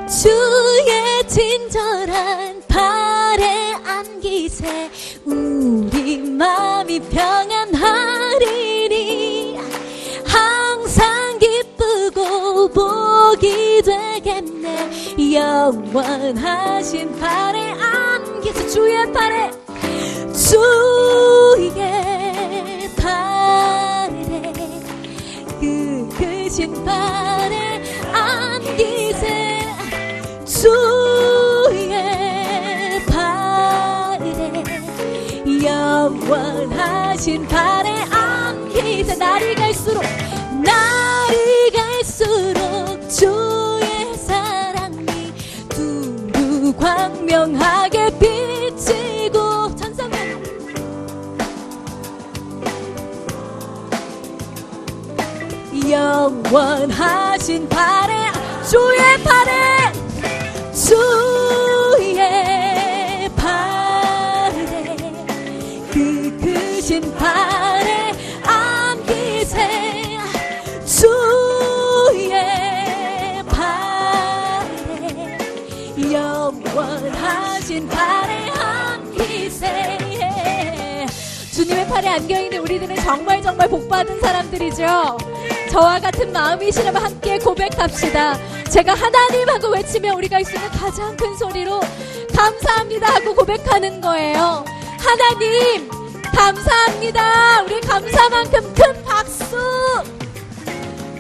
주의 친절한 팔에 안기세 우리 마음이 평안하리니 항상 기쁘고 복이 되겠네. 영원하신 팔에 안겨서 주의 팔에 그 크신 팔에 안기세. 주의 팔에 영원하신 팔에 안기세. 날이 갈수록 주의 사랑이 두루 광명하게 비치고. 천사만 영원하신 팔에 주의 팔에 그 크신 팔에 안기세. 주의 팔에 영원하신 팔에 안기세. 주님의 팔에 안겨있는 우리들은 정말 복받은 사람들이죠. 저와 같은 마음이시라면 함께 고백합시다. 제가 하나님 하고 외치며 우리가 할 수 있는 가장 큰 소리로 감사합니다 하고 고백하는 거예요. 하나님 감사합니다. 우리 감사만큼 큰 박수.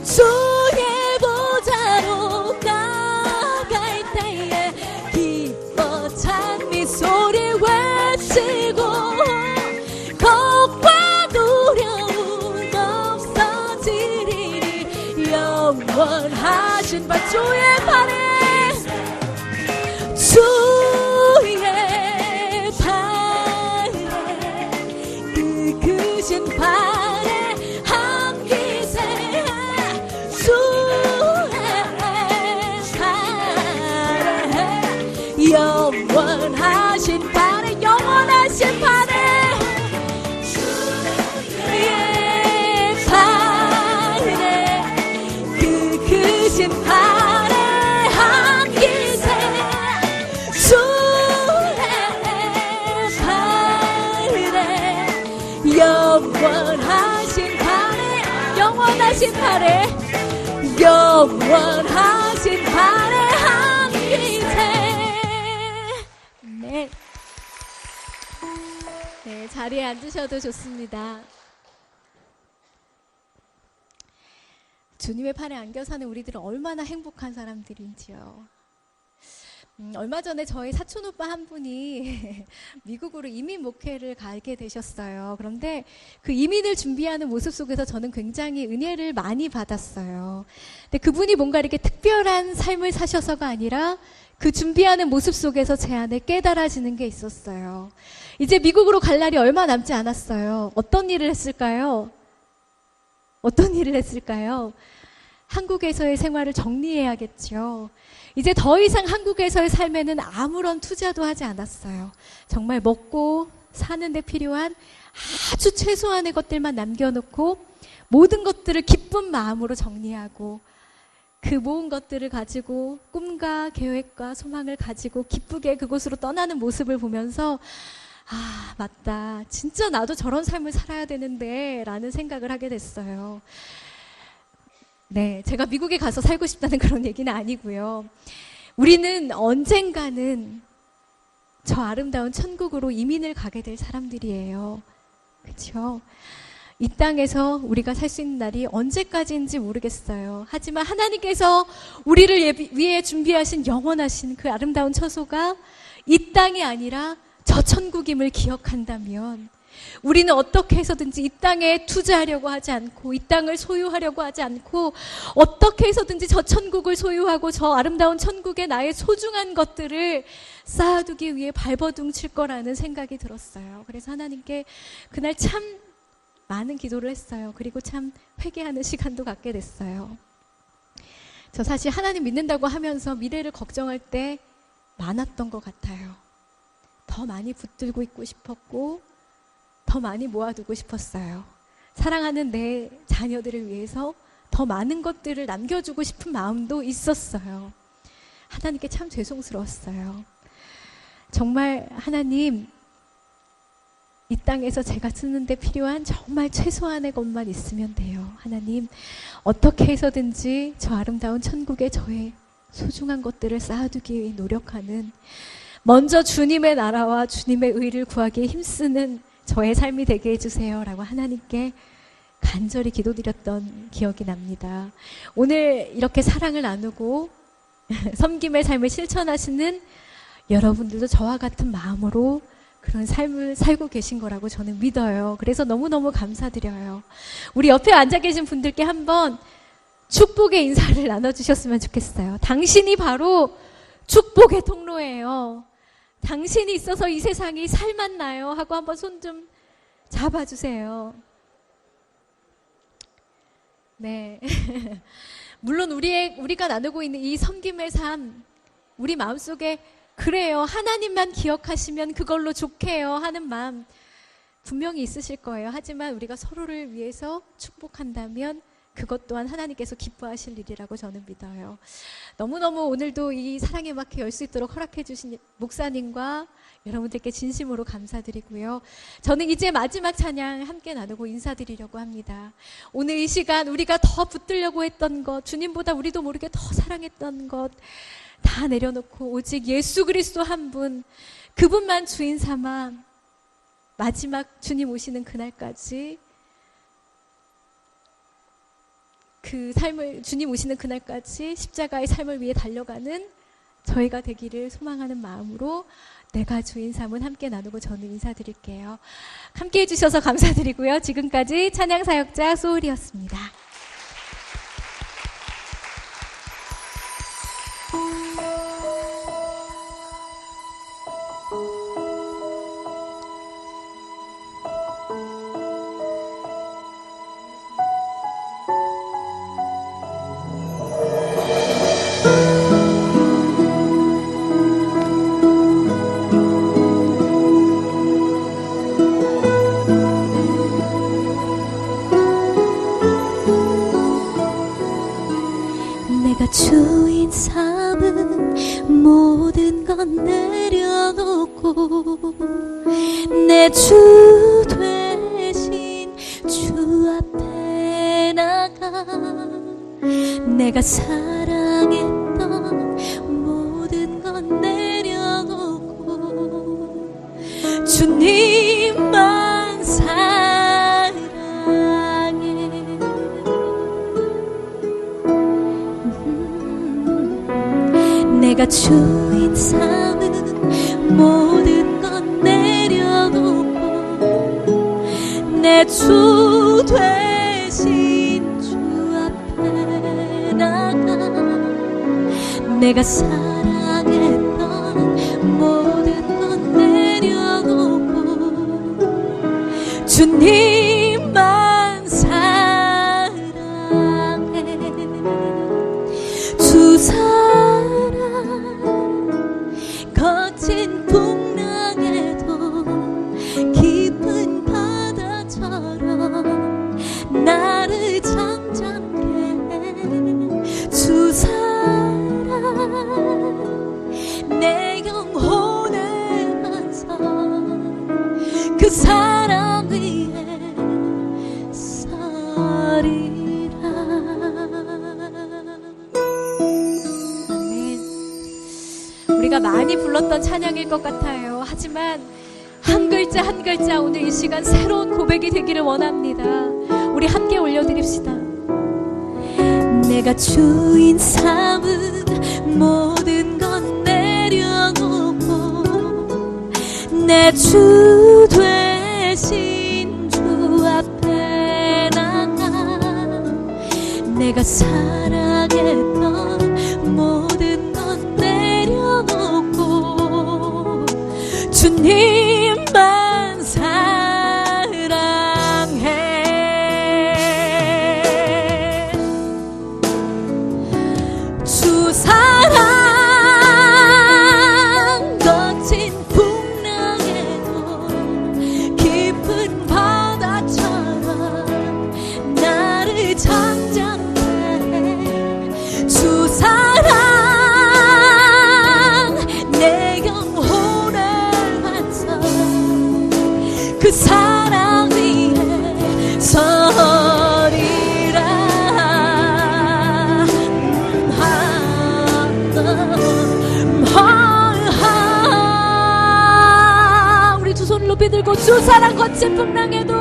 주의 보좌로 나갈 때에 기뻐 찬미 소리 외치고 걱과 두려움 없어지리니. 영원하신 바 주의 팔에 그 크신 팔에 안기세. 영원하신 팔에 영원하신 팔에 그 크신 팔에 안기세. 주의 팔에 영원하신 팔에 영원하신 팔에 영원하신 팔에 안기세. 네, 자리에 앉으셔도 좋습니다. 주님의 팔에 안겨 사는 우리들은 얼마나 행복한 사람들인지요. 얼마 전에 저희 사촌 오빠 한 분이 미국으로 이민 목회를 가게 되셨어요. 그런데 그 이민을 준비하는 모습 속에서 저는 굉장히 은혜를 많이 받았어요. 근데 그분이 뭔가 이렇게 특별한 삶을 사셔서가 아니라 그 준비하는 모습 속에서 제 안에 깨달아지는 게 있었어요. 이제 미국으로 갈 날이 얼마 남지 않았어요. 어떤 일을 했을까요? 한국에서의 생활을 정리해야겠죠. 이제 더 이상 한국에서의 삶에는 아무런 투자도 하지 않았어요. 정말 먹고 사는 데 필요한 아주 최소한의 것들만 남겨놓고 모든 것들을 기쁜 마음으로 정리하고 그 모은 것들을 가지고 꿈과 계획과 소망을 가지고 기쁘게 그곳으로 떠나는 모습을 보면서 아, 맞다. 진짜 나도 저런 삶을 살아야 되는데 라는 생각을 하게 됐어요. 네, 제가 미국에 가서 살고 싶다는 그런 얘기는 아니고요. 우리는 언젠가는 저 아름다운 천국으로 이민을 가게 될 사람들이에요. 그렇죠? 이 땅에서 우리가 살 수 있는 날이 언제까지인지 모르겠어요. 하지만 하나님께서 우리를 위해 준비하신 영원하신 그 아름다운 처소가 이 땅이 아니라 저 천국임을 기억한다면 우리는 어떻게 해서든지 이 땅에 투자하려고 하지 않고 이 땅을 소유하려고 하지 않고 어떻게 해서든지 저 천국을 소유하고 저 아름다운 천국에 나의 소중한 것들을 쌓아두기 위해 발버둥 칠 거라는 생각이 들었어요. 그래서 하나님께 그날 참 많은 기도를 했어요. 그리고 참 회개하는 시간도 갖게 됐어요. 저 사실 하나님 믿는다고 하면서 미래를 걱정할 때 많았던 것 같아요. 더 많이 붙들고 있고 싶었고 더 많이 모아두고 싶었어요. 사랑하는 내 자녀들을 위해서 더 많은 것들을 남겨주고 싶은 마음도 있었어요. 하나님께 참 죄송스러웠어요. 정말 하나님, 이 땅에서 제가 쓰는데 필요한 정말 최소한의 것만 있으면 돼요. 하나님, 어떻게 해서든지 저 아름다운 천국에 저의 소중한 것들을 쌓아두기 위해 노력하는, 먼저 주님의 나라와 주님의 의를 구하기에 힘쓰는 저의 삶이 되게 해주세요 라고 하나님께 간절히 기도드렸던 기억이 납니다. 오늘 이렇게 사랑을 나누고 섬김의 삶을 실천하시는 여러분들도 저와 같은 마음으로 그런 삶을 살고 계신 거라고 저는 믿어요. 그래서 너무너무 감사드려요. 우리 옆에 앉아 계신 분들께 한번 축복의 인사를 나눠주셨으면 좋겠어요. 당신이 바로 축복의 통로예요. 당신이 있어서 이 세상이 살맛나요 하고 한번 손 좀 잡아주세요. 네. 물론 우리가 나누고 있는 이 섬김의 삶, 우리 마음속에 그래요, 하나님만 기억하시면 그걸로 좋게요 하는 마음 분명히 있으실 거예요. 하지만 우리가 서로를 위해서 축복한다면 그것 또한 하나님께서 기뻐하실 일이라고 저는 믿어요. 너무너무 오늘도 이 사랑의 마켓 열 수 있도록 허락해 주신 목사님과 여러분들께 진심으로 감사드리고요. 저는 이제 마지막 찬양 함께 나누고 인사드리려고 합니다. 오늘 이 시간 우리가 더 붙들려고 했던 것, 주님보다 우리도 모르게 더 사랑했던 것 다 내려놓고 오직 예수 그리스도 한 분, 그분만 주인 삼아 마지막 주님 오시는 그날까지, 그 삶을, 주님 오시는 그날까지 십자가의 삶을 위해 달려가는 저희가 되기를 소망하는 마음으로 내가 주인 삼은 함께 나누고 저는 인사드릴게요. 함께 해주셔서 감사드리고요. 지금까지 찬양사역자 소울이었습니다. 주인 삼은 모든 건 내려놓고 내 주 되신 주 앞에 나가 내가 사랑했던 모든 건 내려놓고 주님만 사랑해. 내가 주인 삼은 모든 건 내려놓고 내 주 되신 주 앞에 나가 내가 사랑했던 모든 건 내려놓고 주님만 사랑해. 주 사랑 거친 풍랑에도 깊은 바다처럼 나를 잠잠게 해. 주 사랑 내 영혼의 반석 그 사랑 위에 서리라. 아멘. 우리가 많이 불렀던 찬양일 것 같아요. 하지만 한 글자 한 글자 오늘 이 시간 새로운 고백이 되기를 원합니다. 우리 함께 올려드립시다. 내가 주인 삼은 모든 건 내려놓고 내 주 되신 주 앞에 나가 내가 사랑했던 모든 건 내려놓고 주님만 사랑해. 주 사랑 거친 풍랑에도 깊은 바다처럼 나를 잠잠게 해. 주 사랑 내 영혼의 반석 그 사랑 위에 서리라. 주 사랑 거친 풍랑에도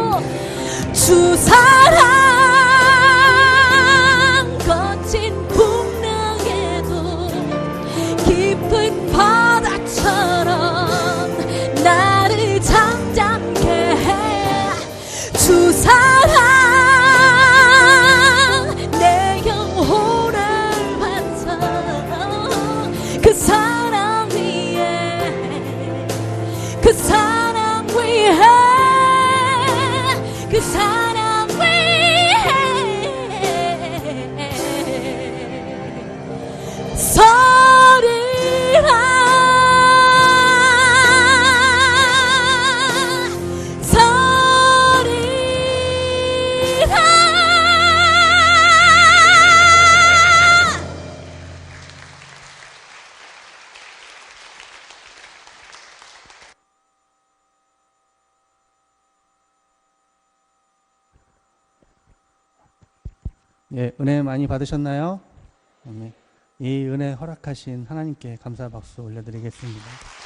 주 사랑 거친 풍랑에도 깊은 바다처럼 나를 잠잠케 해. 주 사랑 내 영혼을 반사 그 사랑 위에 그 사랑 위에 그 사랑 위에 서리라 예, 은혜 많이 받으셨나요? 아멘. 이 은혜 허락하신 하나님께 감사 박수 올려드리겠습니다.